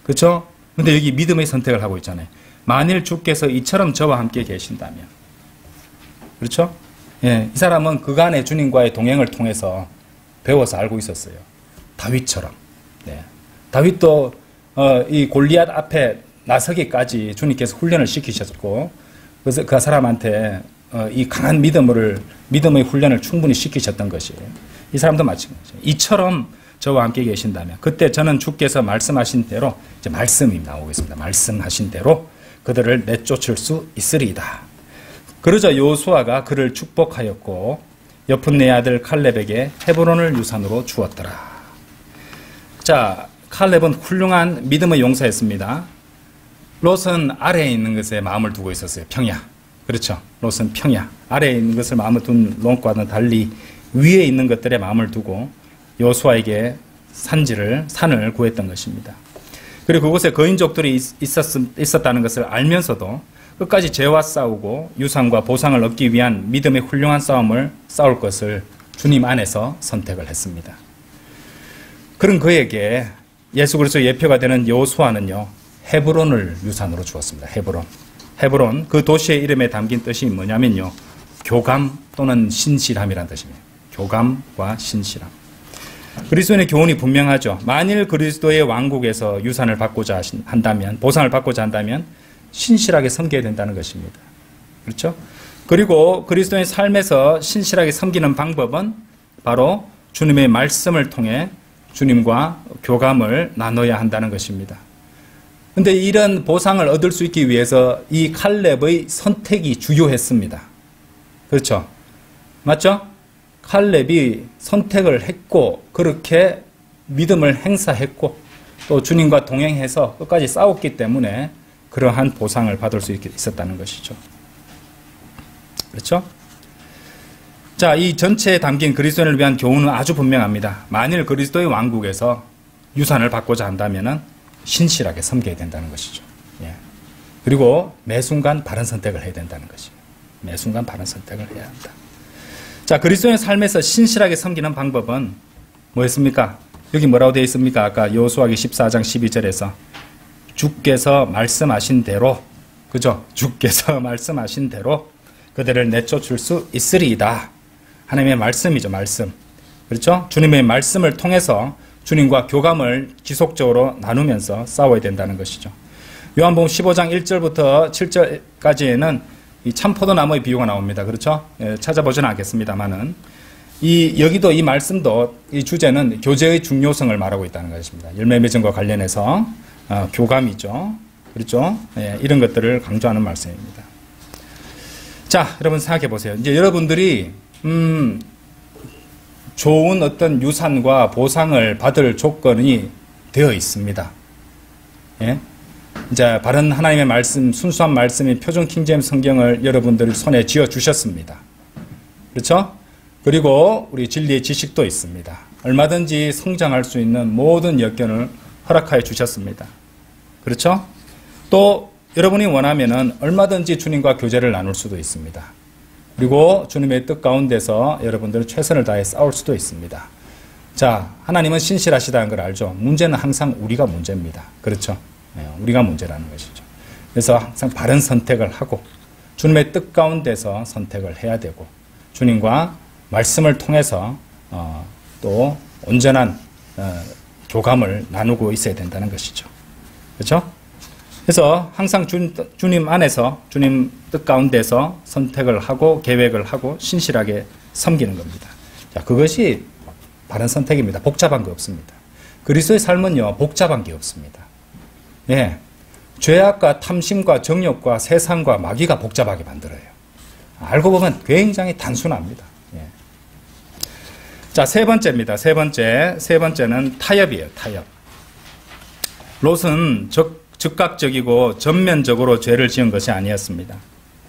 그렇죠? 근데 여기 믿음의 선택을 하고 있잖아요. 만일 주께서 이처럼 저와 함께 계신다면. 그렇죠? 예, 이 사람은 그간의 주님과의 동행을 통해서 배워서 알고 있었어요. 다윗처럼. 네. 다윗도 이 골리앗 앞에 나서기까지 주님께서 훈련을 시키셨고, 그래서 그 사람한테 이 강한 믿음의 훈련을 충분히 시키셨던 것이에요. 이 사람도 마찬가지예요. 이처럼 저와 함께 계신다면, 그때 저는 주께서 말씀하신 대로, 이제 말씀이 나오겠습니다. 말씀하신 대로 그들을 내쫓을 수 있으리이다. 그러자 여호수아가 그를 축복하였고 여푼네 아들 칼렙에게 헤브론을 유산으로 주었더라. 자, 칼렙은 훌륭한 믿음의 용사였습니다. 롯은 아래에 있는 것에 마음을 두고 있었어요. 평야. 그렇죠. 롯은 평야. 아래에 있는 것을 마음을 둔 롯과는 달리 위에 있는 것들에 마음을 두고 여호수아에게 산을 구했던 것입니다. 그리고 그곳에 거인족들이 있었다는 것을 알면서도 끝까지 죄와 싸우고 유산과 보상을 얻기 위한 믿음의 훌륭한 싸움을 싸울 것을 주님 안에서 선택을 했습니다. 그런 그에게 예수 그리스도의 예표가 되는 여호수아는요, 헤브론을 유산으로 주었습니다. 헤브론, 그 도시의 이름에 담긴 뜻이 뭐냐면요, 교감 또는 신실함이라는 뜻입니다. 교감과 신실함. 그리스도인의 교훈이 분명하죠. 만일 그리스도의 왕국에서 유산을 받고자 한다면, 보상을 받고자 한다면 신실하게 섬겨야 된다는 것입니다. 그렇죠? 그리고 그리스도의 삶에서 신실하게 섬기는 방법은 바로 주님의 말씀을 통해 주님과 교감을 나눠야 한다는 것입니다. 그런데 이런 보상을 얻을 수 있기 위해서 이 칼렙의 선택이 주요했습니다. 그렇죠? 맞죠? 칼렙이 선택을 했고 그렇게 믿음을 행사했고 또 주님과 동행해서 끝까지 싸웠기 때문에 그러한 보상을 받을 수 있었다는 것이죠. 그렇죠? 자, 이 전체에 담긴 그리스도인을 위한 교훈은 아주 분명합니다. 만일 그리스도의 왕국에서 유산을 받고자 한다면 신실하게 섬겨야 된다는 것이죠. 예. 그리고 매 순간 바른 선택을 해야 된다는 것이에요. 매 순간 바른 선택을 해야 한다. 자, 그리스도의 삶에서 신실하게 섬기는 방법은 뭐였습니까? 여기 뭐라고 되어 있습니까? 아까 여호수아기 14장 12절에서 주께서 말씀하신 대로, 그죠? 주께서 말씀하신 대로 그들을 내쫓을 수 있으리이다. 하나님의 말씀이죠, 말씀. 그렇죠? 주님의 말씀을 통해서 주님과 교감을 지속적으로 나누면서 싸워야 된다는 것이죠. 요한복음 15장 1절부터 7절까지에는 이 참포도나무의 비유가 나옵니다. 그렇죠? 예, 찾아보지는 않겠습니다만은 여기도 이 말씀도 이 주제는 교제의 중요성을 말하고 있다는 것입니다. 열매 맺음과 관련해서 교감이죠. 그렇죠? 예, 이런 것들을 강조하는 말씀입니다. 자, 여러분 생각해 보세요. 이제 여러분들이 좋은 어떤 유산과 보상을 받을 조건이 되어 있습니다. 예? 이제 바른 하나님의 말씀, 순수한 말씀인 표준 킹제임스 성경을 여러분들이 손에 쥐어 주셨습니다. 그렇죠? 그리고 우리 진리의 지식도 있습니다. 얼마든지 성장할 수 있는 모든 여건을 허락하여 주셨습니다. 그렇죠? 또 여러분이 원하면은 얼마든지 주님과 교제를 나눌 수도 있습니다. 그리고 주님의 뜻 가운데서 여러분들은 최선을 다해 싸울 수도 있습니다. 자, 하나님은 신실하시다는 걸 알죠? 문제는 항상 우리가 문제입니다. 그렇죠? 네, 우리가 문제라는 것이죠. 그래서 항상 바른 선택을 하고 주님의 뜻 가운데서 선택을 해야 되고 주님과 말씀을 통해서 또 온전한 교감을 나누고 있어야 된다는 것이죠. 그렇죠? 그래서 항상 주님 안에서 주님 뜻 가운데서 선택을 하고 계획을 하고 신실하게 섬기는 겁니다. 자, 그것이 바른 선택입니다. 복잡한 거 없습니다. 그리스도의 삶은요, 복잡한 게 없습니다. 예, 죄악과 탐심과 정욕과 세상과 마귀가 복잡하게 만들어요. 알고 보면 굉장히 단순합니다. 예. 자, 세 번째입니다. 세 번째는 타협이에요. 타협. 롯은 즉각적이고 전면적으로 죄를 지은 것이 아니었습니다.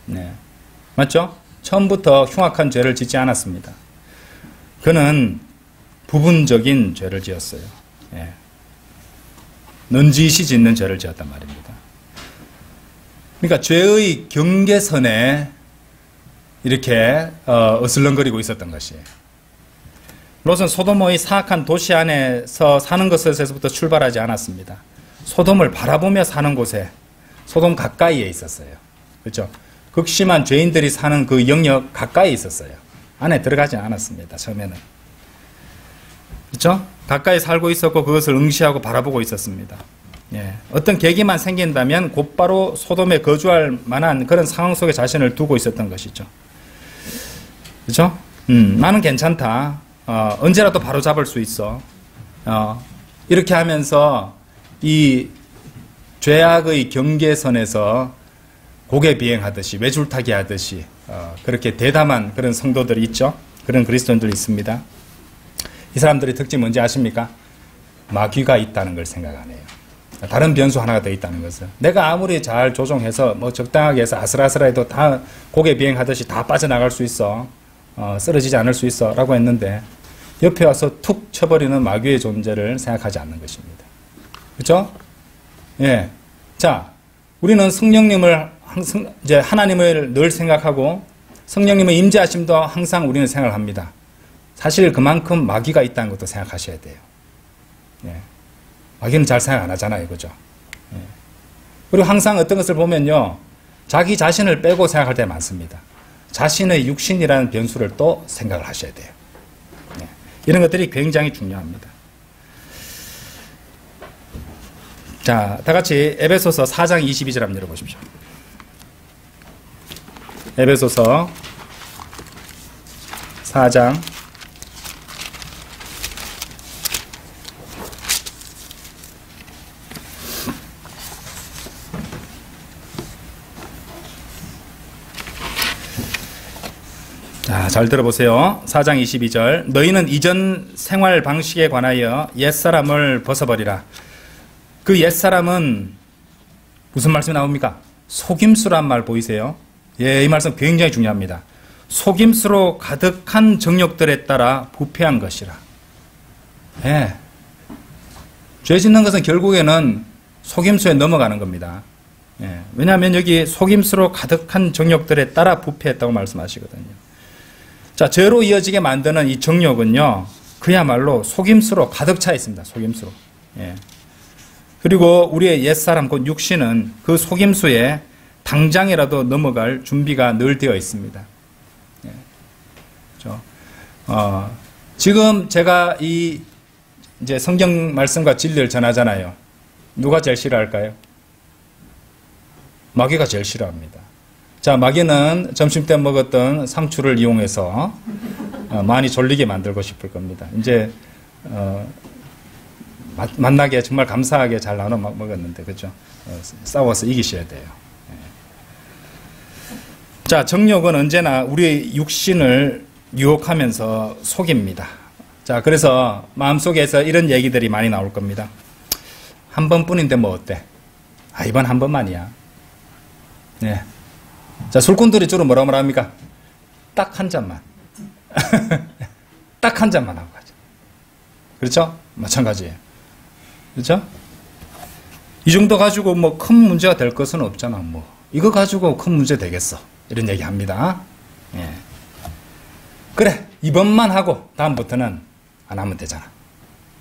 네. 맞죠? 처음부터 흉악한 죄를 짓지 않았습니다. 그는 부분적인 죄를 지었어요. 예. 넌지시 짓는 죄를 지었단 말입니다. 그러니까 죄의 경계선에 이렇게 어슬렁거리고 있었던 것이에요. 롯은 소돔의 사악한 도시 안에서 사는 것에서부터 출발하지 않았습니다. 소돔을 바라보며 사는 곳에 소돔 가까이에 있었어요. 그렇죠? 극심한 죄인들이 사는 그 영역 가까이에 있었어요. 안에 들어가지 않았습니다. 처음에는. 그렇죠? 가까이 살고 있었고 그것을 응시하고 바라보고 있었습니다. 예. 어떤 계기만 생긴다면 곧바로 소돔에 거주할 만한 그런 상황 속에 자신을 두고 있었던 것이죠. 그렇죠? 나는 괜찮다. 언제라도 바로 잡을 수 있어. 이렇게 하면서 이 죄악의 경계선에서 고개 비행하듯이 외줄타기 하듯이 그렇게 대담한 그런 성도들이 있죠. 그런 그리스도인들이 있습니다. 이 사람들의 특징이 뭔지 아십니까? 마귀가 있다는 걸 생각 안 해요. 다른 변수 하나가 더 있다는 것은 내가 아무리 잘 조종해서 뭐 적당하게 해서 아슬아슬해도 다 고개 비행하듯이 다 빠져나갈 수 있어. 쓰러지지 않을 수 있어 라고 했는데 옆에 와서 툭 쳐버리는 마귀의 존재를 생각하지 않는 것입니다. 그렇죠? 예. 자, 우리는 성령님을 항상 이제 하나님을 늘 생각하고 성령님의 임재하심도 항상 우리는 생각을 합니다. 사실 그만큼 마귀가 있다는 것도 생각하셔야 돼요. 예. 마귀는 잘 생각 안 하잖아요. 그죠? 예. 그리고 항상 어떤 것을 보면요. 자기 자신을 빼고 생각할 때 많습니다. 자신의 육신이라는 변수를 또 생각을 하셔야 돼요. 예. 이런 것들이 굉장히 중요합니다. 자, 다 같이 에베소서 4장 22절 한번 열어보십시오. 에베소서 4장 자, 잘 들어보세요. 4장 22절. 너희는 이전 생활 방식에 관하여 옛사람을 벗어버리라. 그 옛사람은 무슨 말씀이 나옵니까? 속임수란 말 보이세요? 예, 이 말씀 굉장히 중요합니다. 속임수로 가득한 정욕들에 따라 부패한 것이라. 예. 죄 짓는 것은 결국에는 속임수에 넘어가는 겁니다. 예. 왜냐하면 여기 속임수로 가득한 정욕들에 따라 부패했다고 말씀하시거든요. 자, 죄로 이어지게 만드는 이 정욕은요, 그야말로 속임수로 가득 차 있습니다. 속임수로. 예. 그리고 우리의 옛사람, 곧 육신은 그 속임수에 당장이라도 넘어갈 준비가 늘 되어 있습니다. 예. 그렇죠? 지금 제가 이제 성경 말씀과 진리를 전하잖아요. 누가 제일 싫어할까요? 마귀가 제일 싫어합니다. 자, 마귀는 점심 때 먹었던 상추를 이용해서 많이 졸리게 만들고 싶을 겁니다. 이제 만나게 정말 감사하게 잘 나눠 먹었는데, 그죠? 싸워서 이기셔야 돼요. 자, 정욕은 언제나 우리의 육신을 유혹하면서 속입니다. 자, 그래서 마음속에서 이런 얘기들이 많이 나올 겁니다. 한 번뿐인데 뭐 어때? 아, 이번 한 번만이야. 네. 자, 술꾼들이 주로 뭐라 합니까? 딱 한 잔만. 딱 한 잔만 하고 가죠. 그렇죠? 마찬가지예요. 그렇죠? 이 정도 가지고 뭐 큰 문제가 될 것은 없잖아. 뭐 이거 가지고 큰 문제 되겠어. 이런 얘기 합니다. 예. 그래, 이번만 하고 다음부터는 안 하면 되잖아.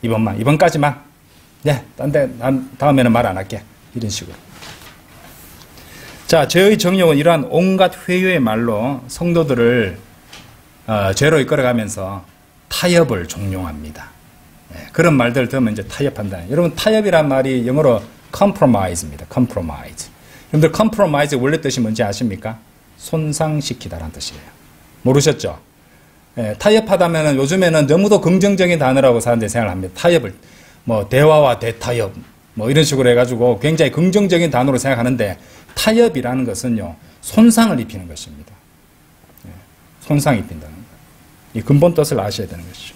이번까지만. 네, 다음에는 말 안 할게. 이런 식으로. 자, 죄의 정욕은 이러한 온갖 회유의 말로 성도들을 죄로 이끌어가면서 타협을 종용합니다. 네, 그런 말들 들으면 이제 타협한다. 여러분, 타협이란 말이 영어로 compromise입니다. compromise. 여러분들 compromise 원래 뜻이 뭔지 아십니까? 손상시키다라는 뜻이에요. 모르셨죠? 네, 타협하다면 요즘에는 너무도 긍정적인 단어라고 사람들이 생각합니다. 타협을 뭐 대화와 대타협 뭐 이런 식으로 해가지고 굉장히 긍정적인 단어로 생각하는데, 타협이라는 것은요, 손상을 입히는 것입니다. 네, 손상 입힌다는 것. 이 근본 뜻을 아셔야 되는 것이죠.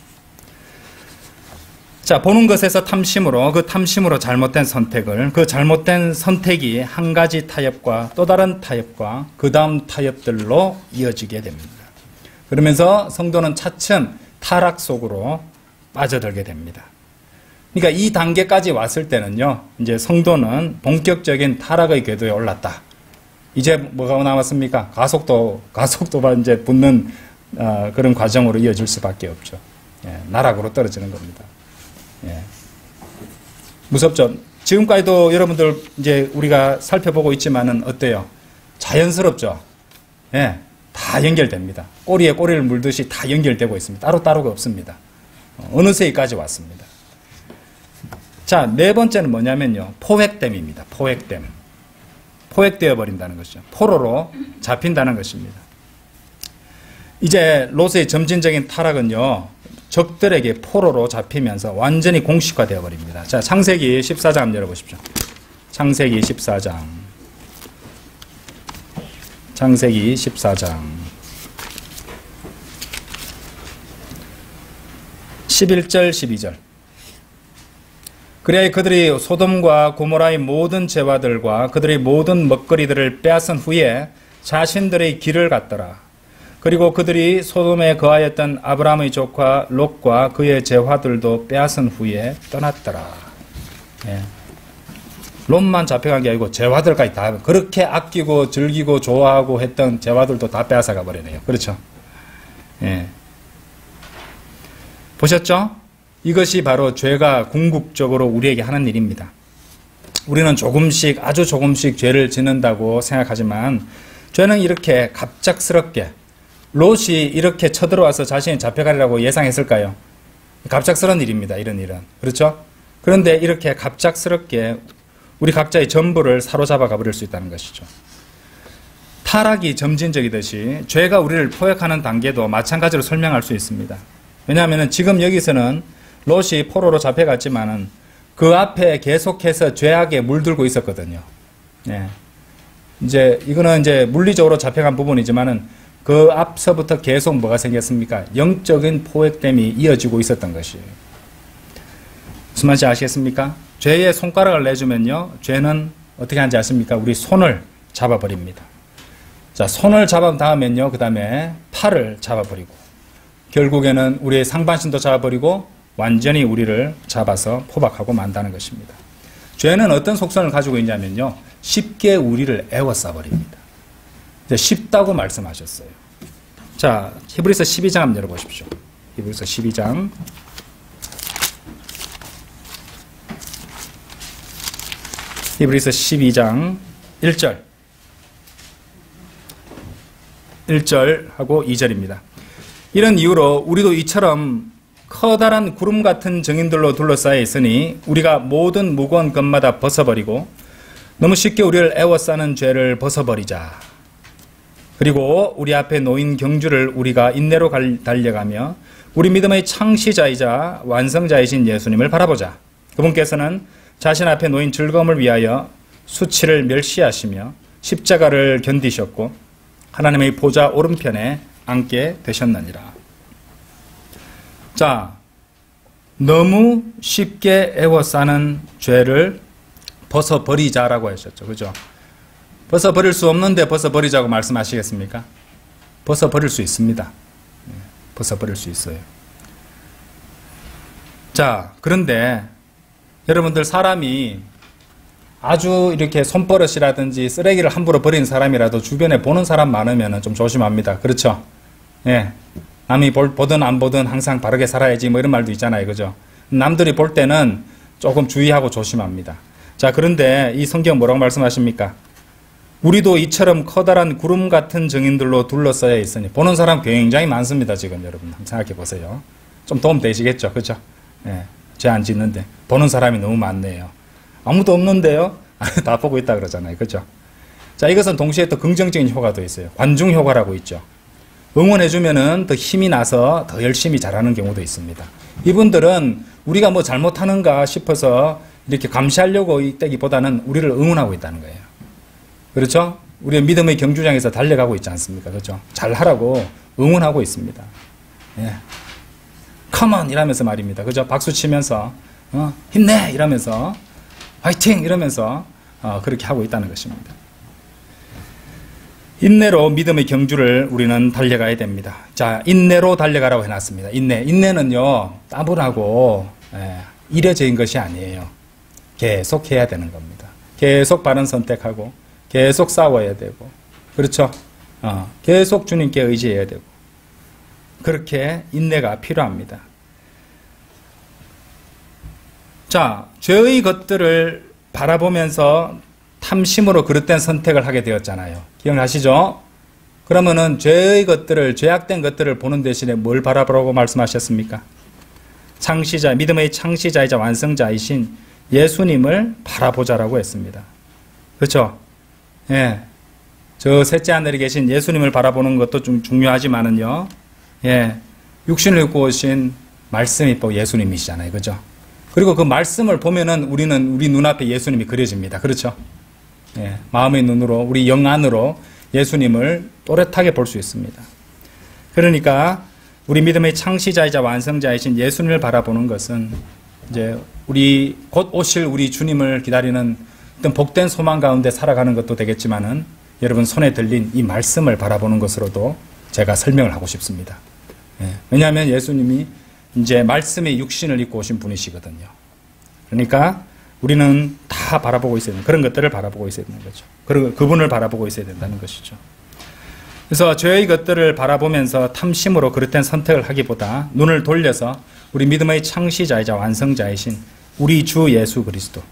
자, 보는 것에서 탐심으로, 그 탐심으로 잘못된 선택을, 그 잘못된 선택이 한 가지 타협과 또 다른 타협과 그 다음 타협들로 이어지게 됩니다. 그러면서 성도는 차츰 타락 속으로 빠져들게 됩니다. 그러니까 이 단계까지 왔을 때는요, 이제 성도는 본격적인 타락의 궤도에 올랐다. 이제 뭐가 나왔습니까? 가속도가 이제 붙는 그런 과정으로 이어질 수밖에 없죠. 예, 나락으로 떨어지는 겁니다. 예. 무섭죠? 지금까지도 여러분들 이제 우리가 살펴보고 있지만은 어때요? 자연스럽죠? 예, 다 연결됩니다. 꼬리에 꼬리를 물듯이 다 연결되고 있습니다. 따로따로가 없습니다. 어느새 여기까지 왔습니다. 자, 네 번째는 뭐냐면요, 포획됨입니다. 포획됨. 포획되어 버린다는 것이죠. 포로로 잡힌다는 것입니다. 이제 롯의 점진적인 타락은요, 적들에게 포로로 잡히면서 완전히 공식화되어 버립니다. 자, 창세기 14장 한번 열어보십시오. 창세기 14장. 창세기 14장. 11절, 12절. 그래야 그들이 소돔과 고모라의 모든 재화들과 그들의 모든 먹거리들을 빼앗은 후에 자신들의 길을 갔더라. 그리고 그들이 소돔에 거하였던 아브라함의 조카 롯과 그의 재화들도 빼앗은 후에 떠났더라. 예. 롯만 잡혀간 게 아니고 재화들까지 다, 그렇게 아끼고 즐기고 좋아하고 했던 재화들도 다 빼앗아가 버리네요. 그렇죠? 예. 보셨죠? 이것이 바로 죄가 궁극적으로 우리에게 하는 일입니다. 우리는 조금씩, 아주 조금씩 죄를 짓는다고 생각하지만, 죄는 이렇게 갑작스럽게, 롯이 이렇게 쳐들어와서 자신이 잡혀가리라고 예상했을까요? 갑작스러운 일입니다. 이런 일은. 그렇죠? 그런데 이렇게 갑작스럽게 우리 각자의 전부를 사로잡아 가버릴 수 있다는 것이죠. 타락이 점진적이듯이 죄가 우리를 포획하는 단계도 마찬가지로 설명할 수 있습니다. 왜냐하면 지금 여기서는 롯이 포로로 잡혀갔지만은 그 앞에 계속해서 죄악에 물들고 있었거든요. 네. 이제 이거는 이제 물리적으로 잡혀간 부분이지만은 그 앞서부터 계속 뭐가 생겼습니까? 영적인 포획됨이 이어지고 있었던 것이에요. 무슨 말인지 아시겠습니까? 죄의 손가락을 내주면요, 죄는 어떻게 하는지 아십니까? 우리 손을 잡아버립니다. 자, 손을 잡은 다음엔요, 그 다음에 팔을 잡아버리고, 결국에는 우리의 상반신도 잡아버리고 완전히 우리를 잡아서 포박하고 만다는 것입니다. 죄는 어떤 속성을 가지고 있냐면요, 쉽게 우리를 에워싸버립니다. 쉽다고 말씀하셨어요. 자, 히브리서 12장 한번 열어보십시오. 히브리서 12장. 히브리서 12장 1절. 1절하고 2절입니다. 이런 이유로 우리도 이처럼 커다란 구름 같은 증인들로 둘러싸여 있으니 우리가 모든 무거운 것마다 벗어버리고 너무 쉽게 우리를 에워싸는 죄를 벗어버리자. 그리고 우리 앞에 놓인 경주를 우리가 인내로 달려가며 우리 믿음의 창시자이자 완성자이신 예수님을 바라보자. 그분께서는 자신 앞에 놓인 즐거움을 위하여 수치를 멸시하시며 십자가를 견디셨고 하나님의 보좌 오른편에 앉게 되셨느니라. 자, 너무 쉽게 애워싸는 죄를 벗어버리자라고 하셨죠. 그죠? 벗어버릴 수 없는데 벗어버리자고 말씀하시겠습니까? 벗어버릴 수 있습니다. 벗어버릴 수 있어요. 자, 그런데 여러분들 사람이 아주 이렇게 손버릇이라든지 쓰레기를 함부로 버리는 사람이라도 주변에 보는 사람 많으면 좀 조심합니다. 그렇죠? 예. 남이 보든 안 보든 항상 바르게 살아야지 뭐 이런 말도 있잖아요. 그죠? 남들이 볼 때는 조금 주의하고 조심합니다. 자, 그런데 이 성경 뭐라고 말씀하십니까? 우리도 이처럼 커다란 구름 같은 증인들로 둘러싸여 있으니 보는 사람 굉장히 많습니다. 지금 여러분 한번 생각해 보세요. 좀 도움 되시겠죠? 그죠? 예. 죄 안 짓는데 보는 사람이 너무 많네요. 아무도 없는데요? 다 보고 있다 그러잖아요. 그죠? 자, 이것은 동시에 또 긍정적인 효과도 있어요. 관중 효과라고 있죠. 응원해주면은 더 힘이 나서 더 열심히 잘하는 경우도 있습니다. 이분들은 우리가 뭐 잘못하는가 싶어서 이렇게 감시하려고 있다기보다는 우리를 응원하고 있다는 거예요. 그렇죠? 우리의 믿음의 경주장에서 달려가고 있지 않습니까? 그렇죠? 잘하라고 응원하고 있습니다. 예. Come on! 이러면서 말입니다. 그죠? 박수 치면서, 힘내! 이러면서, 화이팅! 이러면서, 그렇게 하고 있다는 것입니다. 인내로 믿음의 경주를 우리는 달려가야 됩니다. 자, 인내로 달려가라고 해놨습니다. 인내는요, 따분하고, 이례적인 것이 아니에요. 계속 해야 되는 겁니다. 계속 바른 선택하고, 계속 싸워야 되고, 그렇죠? 계속 주님께 의지해야 되고, 그렇게 인내가 필요합니다. 자, 죄의 것들을 바라보면서 탐심으로 그릇된 선택을 하게 되었잖아요. 기억나시죠? 그러면은 죄의 것들을, 죄악된 것들을 보는 대신에 뭘 바라보라고 말씀하셨습니까? 창시자, 믿음의 창시자이자 완성자이신 예수님을 바라보자라고 했습니다. 그렇죠? 예. 저 셋째 하늘에 계신 예수님을 바라보는 것도 좀 중요하지만은요. 예. 육신을 입고 오신 말씀이 또 예수님이시잖아요. 그죠? 그리고 그 말씀을 보면은 우리 눈앞에 예수님이 그려집니다. 그렇죠? 예. 마음의 눈으로, 우리 영 안으로 예수님을 또렷하게 볼 수 있습니다. 그러니까 우리 믿음의 창시자이자 완성자이신 예수님을 바라보는 것은 이제 우리 곧 오실 우리 주님을 기다리는 어떤 복된 소망 가운데 살아가는 것도 되겠지만은 여러분 손에 들린 이 말씀을 바라보는 것으로도 제가 설명을 하고 싶습니다. 예. 왜냐하면 예수님이 이제 말씀의 육신을 입고 오신 분이시거든요. 그러니까 우리는 다 바라보고 있어야 되는, 그런 것들을 바라보고 있어야 되는 거죠. 그리고 그분을 바라보고 있어야 된다는 것이죠. 그래서 죄의 것들을 바라보면서 탐심으로 그릇된 선택을 하기보다 눈을 돌려서 우리 믿음의 창시자이자 완성자이신 우리 주 예수 그리스도,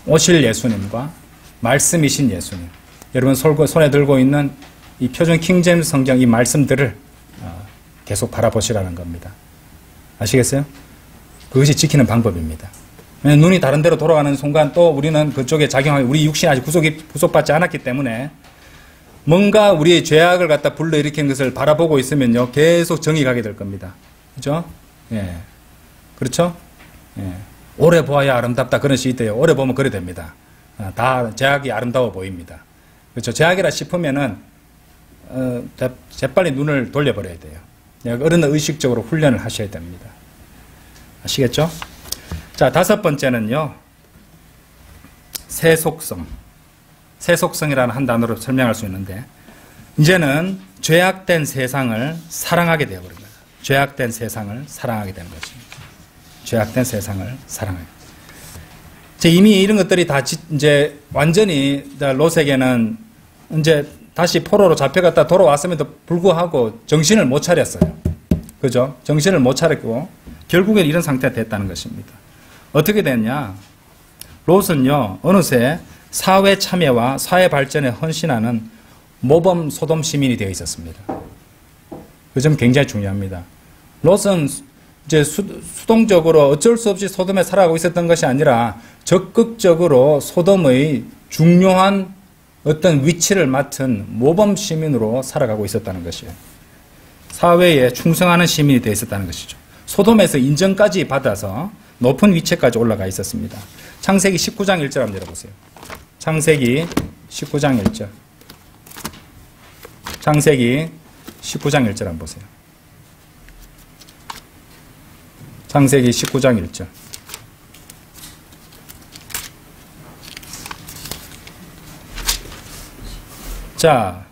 오실 예수님과 말씀이신 예수님, 여러분 손에 들고 있는 이 표준 킹제임스 성경 이 말씀들을 계속 바라보시라는 겁니다. 아시겠어요? 그것이 지키는 방법입니다. 눈이 다른 데로 돌아가는 순간 또 우리는 그쪽에 작용하기, 우리 육신이 아직 구속받지 않았기 때문에 뭔가 우리의 죄악을 갖다 불러일으킨 것을 바라보고 있으면요, 계속 정이 가게 될 겁니다. 그죠? 예. 그렇죠? 예. 오래 보아야 아름답다. 그런 시 있대요. 오래 보면 그래 됩니다. 다 죄악이 아름다워 보입니다. 그렇죠? 죄악이라 싶으면은, 재빨리 눈을 돌려버려야 돼요. 어른 의식적으로 훈련을 하셔야 됩니다. 아시겠죠? 자, 다섯 번째는요, 세속성. 세속성이라는 한 단어로 설명할 수 있는데, 이제는 죄악된 세상을 사랑하게 되어버립니다. 죄악된 세상을 사랑하게 되는 것입니다. 죄악된 세상을 사랑하게. 이미 이런 것들이 다 이제 완전히 롯에게는 이제 다시 포로로 잡혀갔다 돌아왔음에도 불구하고 정신을 못 차렸어요. 그죠? 정신을 못 차렸고 결국엔 이런 상태가 됐다는 것입니다. 어떻게 됐냐? 롯은요, 어느새 사회 참여와 사회 발전에 헌신하는 모범 소돔 시민이 되어 있었습니다. 그 점 굉장히 중요합니다. 롯은 이제 수동적으로 어쩔 수 없이 소돔에 살아가고 있었던 것이 아니라 적극적으로 소돔의 중요한 어떤 위치를 맡은 모범 시민으로 살아가고 있었다는 것이에요. 사회에 충성하는 시민이 되어 있었다는 것이죠. 소돔에서 인정까지 받아서 높은 위치까지 올라가 있었습니다. 창세기 19장 1절 한번 열어보세요. 창세기 19장 1절. 창세기 19장 1절 한번 보세요. 창세기 19장 1절. 자,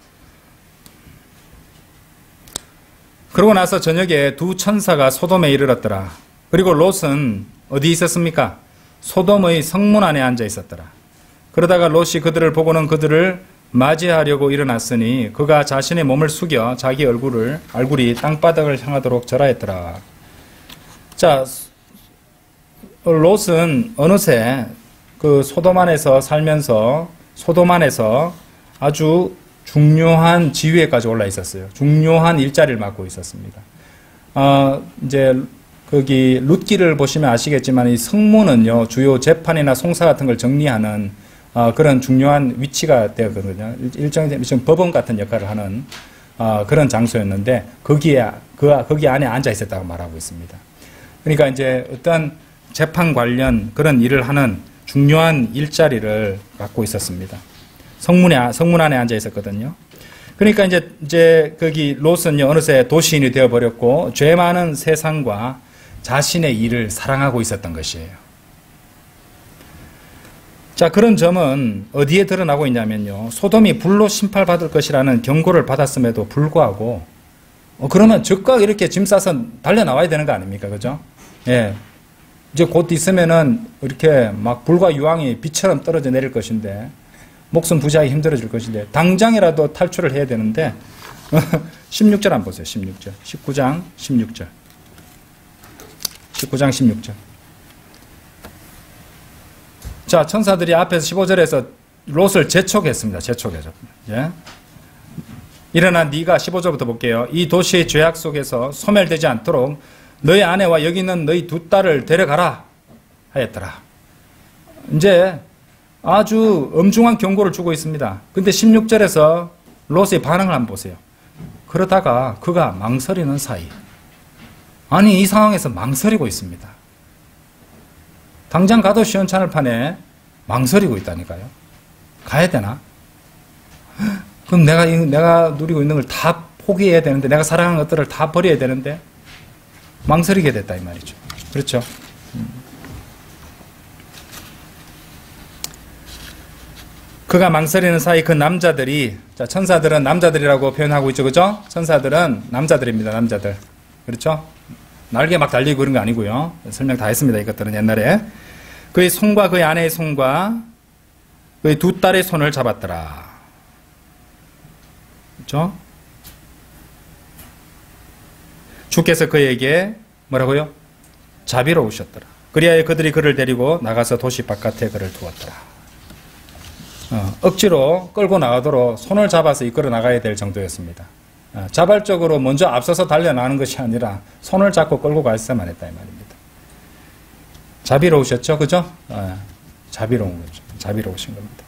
그러고 나서 저녁에 두 천사가 소돔에 이르렀더라. 그리고 롯은 어디 있었습니까? 소돔의 성문 안에 앉아 있었더라. 그러다가 롯이 그들을 보고는 그들을 맞이하려고 일어났으니 그가 자신의 몸을 숙여 자기 얼굴이 땅바닥을 향하도록 절하였더라. 자, 롯은 어느새 그 소돔 안에서 살면서 소돔 안에서 아주 중요한 지위에까지 올라 있었어요. 중요한 일자리를 맡고 있었습니다. 이제 거기 룻기를 보시면 아시겠지만 이 성문은요 주요 재판이나 송사 같은 걸 정리하는 그런 중요한 위치가 되었거든요. 일종의 법원 같은 역할을 하는 그런 장소였는데 거기 안에 앉아 있었다고 말하고 있습니다. 그러니까 이제 어떤 재판 관련 그런 일을 하는 중요한 일자리를 갖고 있었습니다. 성문 안에 앉아 있었거든요. 그러니까 이제 거기 롯은요 어느새 도시인이 되어버렸고 죄 많은 세상과 자신의 일을 사랑하고 있었던 것이에요. 자, 그런 점은 어디에 드러나고 있냐면요. 소돔이 불로 심판받을 것이라는 경고를 받았음에도 불구하고 그러면 즉각 이렇게 짐 싸서 달려나와야 되는 거 아닙니까? 그죠? 예. 이제 곧 있으면은 이렇게 막 불과 유황이 비처럼 떨어져 내릴 것인데 목숨 부지하기 힘들어질 것인데 당장이라도 탈출을 해야 되는데 16절 한번 보세요. 16절. 19장 16절. 19장 16절. 자, 천사들이 앞에서 15절에서 롯을 재촉했습니다. 예? 일어나 네가 15절부터 볼게요. 이 도시의 죄악 속에서 소멸되지 않도록 너희 아내와 여기 있는 너희 두 딸을 데려가라 하였더라. 이제 아주 엄중한 경고를 주고 있습니다. 근데 16절에서 롯의 반응을 한번 보세요. 그러다가 그가 망설이는 사이. 아니, 이 상황에서 망설이고 있습니다. 당장 가도 시원찮을 판에 망설이고 있다니까요. 가야 되나? 그럼 내가 누리고 있는 걸 다 포기해야 되는데, 내가 사랑하는 것들을 다 버려야 되는데, 망설이게 됐다, 이 말이죠. 그렇죠? 그가 망설이는 사이 그 남자들이, 자, 천사들은 남자들이라고 표현하고 있죠. 그죠? 천사들은 남자들입니다. 남자들. 그렇죠? 날개 막 달리고 그런 거 아니고요. 설명 다 했습니다. 이것들은 옛날에. 그의 손과 그의 아내의 손과 그의 두 딸의 손을 잡았더라. 그렇죠? 주께서 그에게 뭐라고요? 자비로우셨더라. 그리하여 그들이 그를 데리고 나가서 도시 바깥에 그를 두었더라. 억지로 끌고 나가도록 손을 잡아서 이끌어 나가야 될 정도였습니다. 자발적으로 먼저 앞서서 달려나가는 것이 아니라 손을 잡고 끌고 갔어야만 했다 이 말입니다. 자비로우셨죠? 그죠? 자비로운 거죠. 자비로우신 겁니다.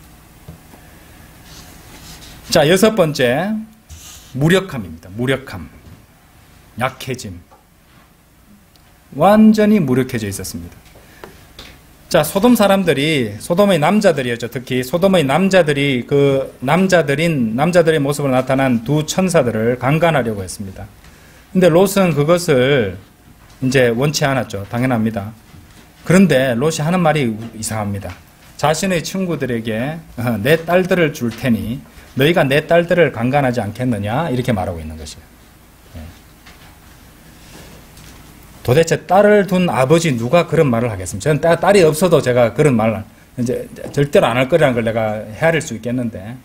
자, 여섯 번째, 무력함입니다. 무력함. 약해짐. 완전히 무력해져 있었습니다. 자, 소돔의 남자들이었죠. 특히 소돔의 남자들이 남자들의 모습으로 나타난 두 천사들을 강간하려고 했습니다. 근데 롯은 그것을 이제 원치 않았죠. 당연합니다. 그런데 롯이 하는 말이 이상합니다. 자신의 친구들에게 내 딸들을 줄 테니 너희가 내 딸들을 강간하지 않겠느냐 이렇게 말하고 있는 것이에요. 도대체 딸을 둔 아버지 누가 그런 말을 하겠습니까? 저는 딸이 없어도 제가 그런 말을 이제 절대로 안 할 거라는 걸 내가 헤아릴 수 있겠는데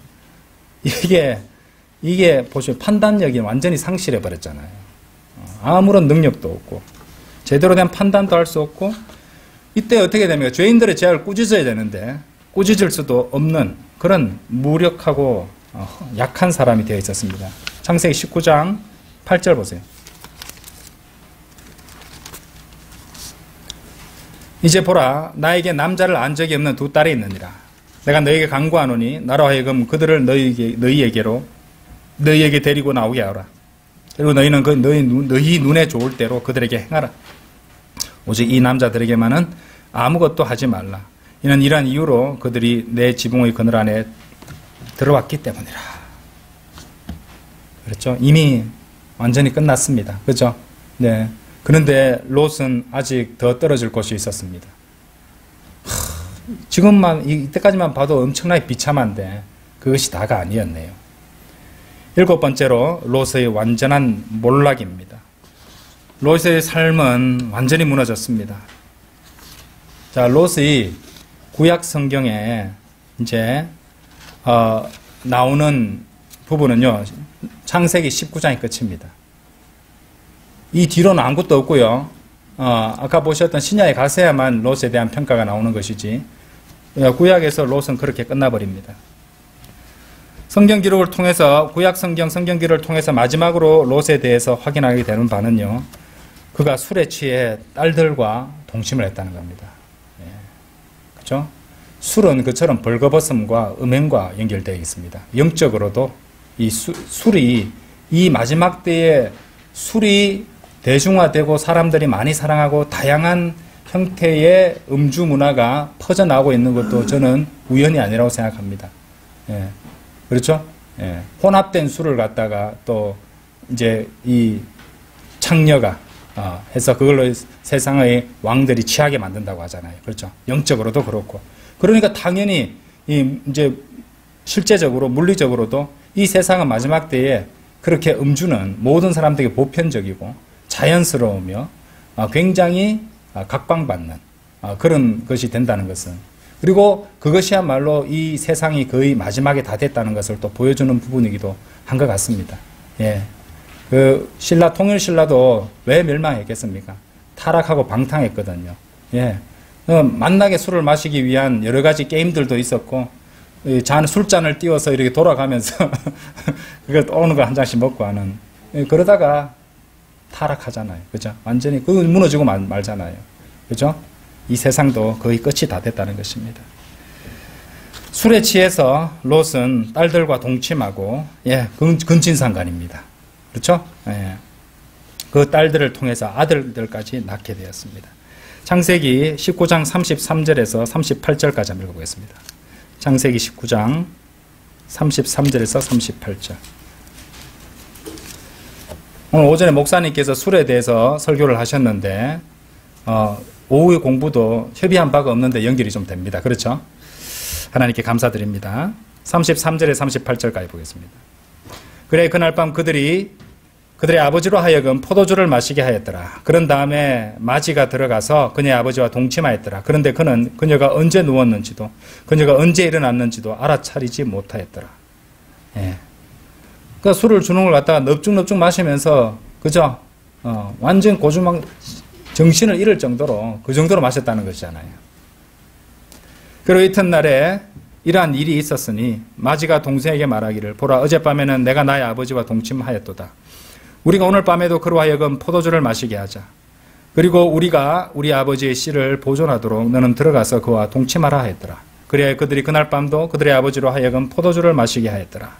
이게 보시면 판단력이 완전히 상실해 버렸잖아요. 아무런 능력도 없고 제대로 된 판단도 할 수 없고 이때 어떻게 됩니까? 죄인들의 죄악을 꾸짖어야 되는데 꾸짖을 수도 없는 그런 무력하고 약한 사람이 되어 있었습니다. 창세기 19장 8절 보세요. 이제 보라, 나에게 남자를 안 적이 없는 두 딸이 있느니라. 내가 너에게 간구하노니 나로 하여금 그들을 너희에게 데리고 나오게 하라. 그리고 너희는 너희 눈에 좋을 대로 그들에게 행하라. 오직 이 남자들에게만은 아무것도 하지 말라. 이는 이러한 이유로 그들이 내 지붕의 그늘 안에 들어왔기 때문이라. 그렇죠? 이미 완전히 끝났습니다. 그렇죠? 네. 그런데 롯은 아직 더 떨어질 곳이 있었습니다. 지금만 이때까지만 봐도 엄청나게 비참한데 그것이 다가 아니었네요. 7번째로 롯의 완전한 몰락입니다. 롯의 삶은 완전히 무너졌습니다. 자, 롯이 구약 성경에 이제 나오는 부분은요, 창세기 19장이 끝입니다. 이 뒤로는 아무것도 없고요. 아까 보셨던 신야에 가서야만 롯에 대한 평가가 나오는 것이지, 구약에서 롯은 그렇게 끝나버립니다. 성경 기록을 통해서, 구약 성경 기록을 통해서 마지막으로 롯에 대해서 확인하게 되는 바는요, 그가 술에 취해 딸들과 동침을 했다는 겁니다. 예. 그렇죠? 술은 그처럼 벌거벗음과 음행과 연결되어 있습니다. 영적으로도 이 술이, 이 마지막 때에 술이 대중화되고 사람들이 많이 사랑하고 다양한 형태의 음주 문화가 퍼져나오고 있는 것도 저는 우연이 아니라고 생각합니다. 예. 그렇죠? 예. 혼합된 술을 갖다가 또 이제 이 창녀가 해서 그걸로 세상의 왕들이 취하게 만든다고 하잖아요. 그렇죠? 영적으로도 그렇고. 그러니까 당연히 이제 실제적으로 물리적으로도 이 세상은 마지막 때에 그렇게 음주는 모든 사람들에게 보편적이고 자연스러우며 굉장히 각광받는 그런 것이 된다는 것은, 그리고 그것이야말로 이 세상이 거의 마지막에 다 됐다는 것을 또 보여주는 부분이기도 한 것 같습니다. 예. 그 통일 신라도 왜 멸망했겠습니까? 타락하고 방탕했거든요. 예. 만나게 술을 마시기 위한 여러 가지 게임들도 있었고, 술잔을 띄워서 이렇게 돌아가면서 그걸 오는 거 한 잔씩 먹고 하는, 그러다가 타락하잖아요. 그죠? 완전히 그 무너지고 말잖아요. 그죠? 이 세상도 거의 끝이 다 됐다는 것입니다. 술에 취해서 롯은 딸들과 동침하고, 근친상간입니다. 그렇죠? 예. 그 딸들을 통해서 아들들까지 낳게 되었습니다. 창세기 19장 33절에서 38절까지 한번 읽어보겠습니다. 창세기 19장 33절에서 38절. 오늘 오전에 목사님께서 술에 대해서 설교를 하셨는데 오후의 공부도 협의한 바가 없는데 연결이 좀 됩니다. 그렇죠? 하나님께 감사드립니다. 33절에 38절까지 보겠습니다. 그래 그날 밤 그들의 아버지로 하여금 포도주를 마시게 하였더라. 그런 다음에 마지가 들어가서 그녀의 아버지와 동침하였더라. 그런데 그녀가 언제 누웠는지도 그녀가 언제 일어났는지도 알아차리지 못하였더라. 예. 그러니까 술을 주는 걸 갖다가 넙죽넙죽 마시면서, 그죠? 완전 고주망, 정신을 잃을 정도로, 그 정도로 마셨다는 것이잖아요. 그리고 이튿날에 이러한 일이 있었으니 마지가 동생에게 말하기를, 보라, 어젯밤에는 내가 나의 아버지와 동침하였도다. 우리가 오늘 밤에도 그로 하여금 포도주를 마시게 하자. 그리고 우리가 우리 아버지의 씨를 보존하도록 너는 들어가서 그와 동침하라 하였더라. 그래야 그들이 그날 밤도 그들의 아버지로 하여금 포도주를 마시게 하였더라.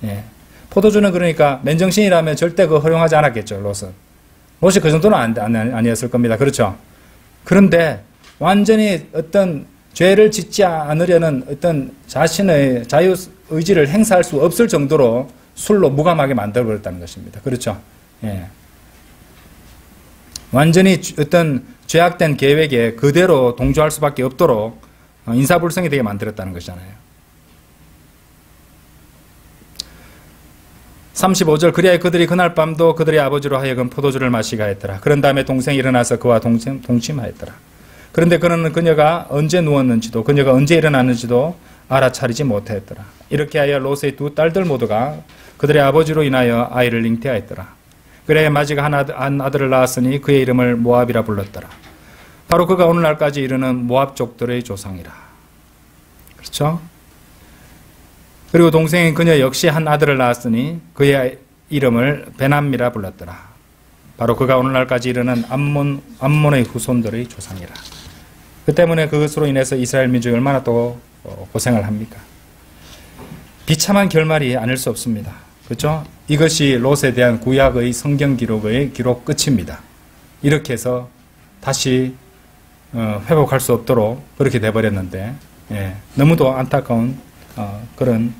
예. 포도주는 그러니까 맨정신이라면 절대 그 허용하지 않았겠죠, 롯은. 롯이 그 정도는 아니었을 겁니다. 그렇죠? 그런데 완전히 어떤 죄를 짓지 않으려는 어떤 자신의 자유의지를 행사할 수 없을 정도로 술로 무감하게 만들어버렸다는 것입니다. 그렇죠? 예. 완전히 어떤 죄악된 계획에 그대로 동조할 수밖에 없도록 인사불성이 되게 만들었다는 것이잖아요. 35절, 그리하여 그들이 그날 밤도 그들의 아버지로 하여금 포도주를 마시게 하였더라. 그런 다음에 동생이 일어나서 그와 동침하였더라. 그런데 그녀가 언제 누웠는지도 그녀가 언제 일어났는지도 알아차리지 못하였더라. 이렇게 하여 롯의 두 딸들 모두가 그들의 아버지로 인하여 아이를 잉태하였더라. 그래 마지가 한 아들을 낳았으니 그의 이름을 모압이라 불렀더라. 바로 그가 오늘날까지 이르는 모압족들의 조상이라. 그렇죠? 그리고 동생인 그녀 역시 한 아들을 낳았으니 그의 이름을 베남미라 불렀더라. 바로 그가 오늘날까지 이르는 암몬의 후손들의 조상이라. 그 때문에 그것으로 인해서 이스라엘 민족이 얼마나 또 고생을 합니까? 비참한 결말이 아닐 수 없습니다. 그렇죠? 이것이 롯에 대한 구약의 성경 기록의 기록 끝입니다. 이렇게 해서 다시 회복할 수 없도록 그렇게 돼버렸는데, 예, 너무도 안타까운 그런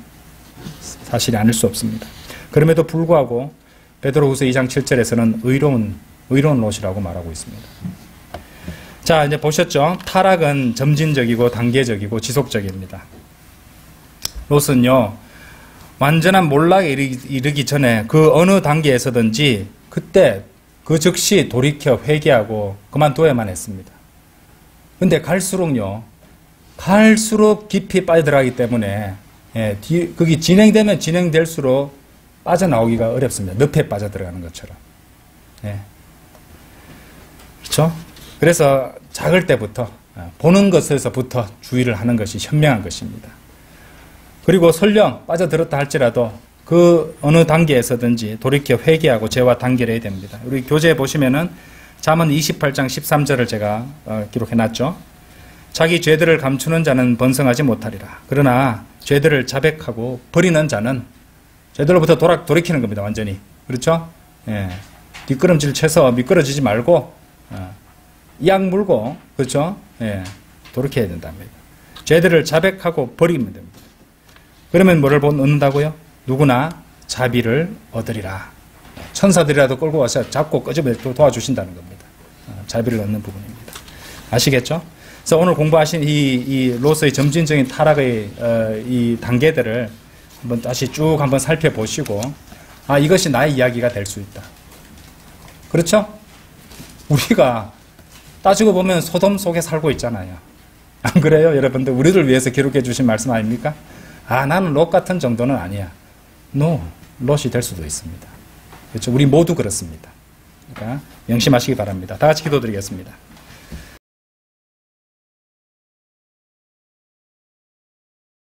사실이 아닐 수 없습니다. 그럼에도 불구하고 베드로후서 2장 7절에서는 의로운 롯이라고 말하고 있습니다. 자, 이제 보셨죠? 타락은 점진적이고 단계적이고 지속적입니다. 롯은요, 완전한 몰락에 이르기 전에 그 어느 단계에서든지 그때 그 즉시 돌이켜 회개하고 그만둬야만 했습니다. 근데 갈수록 깊이 빠져들어가기 때문에, 예, 그게 진행되면 진행될수록 빠져나오기가 어렵습니다. 늪에 빠져들어가는 것처럼. 예. 그렇죠? 그래서 작을 때부터, 보는 것에서부터 주의를 하는 것이 현명한 것입니다. 그리고 설령 빠져들었다 할지라도 그 어느 단계에서든지 돌이켜 회개하고 죄와 단결해야 됩니다. 우리 교재에 보시면은 잠언 28장 13절을 제가 기록해놨죠. 자기 죄들을 감추는 자는 번성하지 못하리라. 그러나 죄들을 자백하고 버리는 자는 죄들로부터 돌이키는 겁니다. 완전히. 그렇죠? 예. 뒷걸음질 쳐서 미끄러지지 말고 약 물고, 그렇죠? 예. 돌이켜야 된답니다. 죄들을 자백하고 버리면 됩니다. 그러면 뭐를 얻는다고요? 누구나 자비를 얻으리라. 천사들이라도 끌고 와서 잡고 끄집어 도와주신다는 겁니다. 자비를 얻는 부분입니다. 아시겠죠? 그래서 오늘 공부하신 이 롯의 점진적인 타락의 이 단계들을 한번 다시 쭉 한번 살펴보시고, 이것이 나의 이야기가 될 수 있다. 그렇죠? 우리가 따지고 보면 소돔 속에 살고 있잖아요. 안 그래요? 여러분들, 우리를 위해서 기록해 주신 말씀 아닙니까? 나는 롯 같은 정도는 아니야. 롯이 될 수도 있습니다. 그렇죠? 우리 모두 그렇습니다. 그러니까 명심하시기 바랍니다. 다 같이 기도드리겠습니다.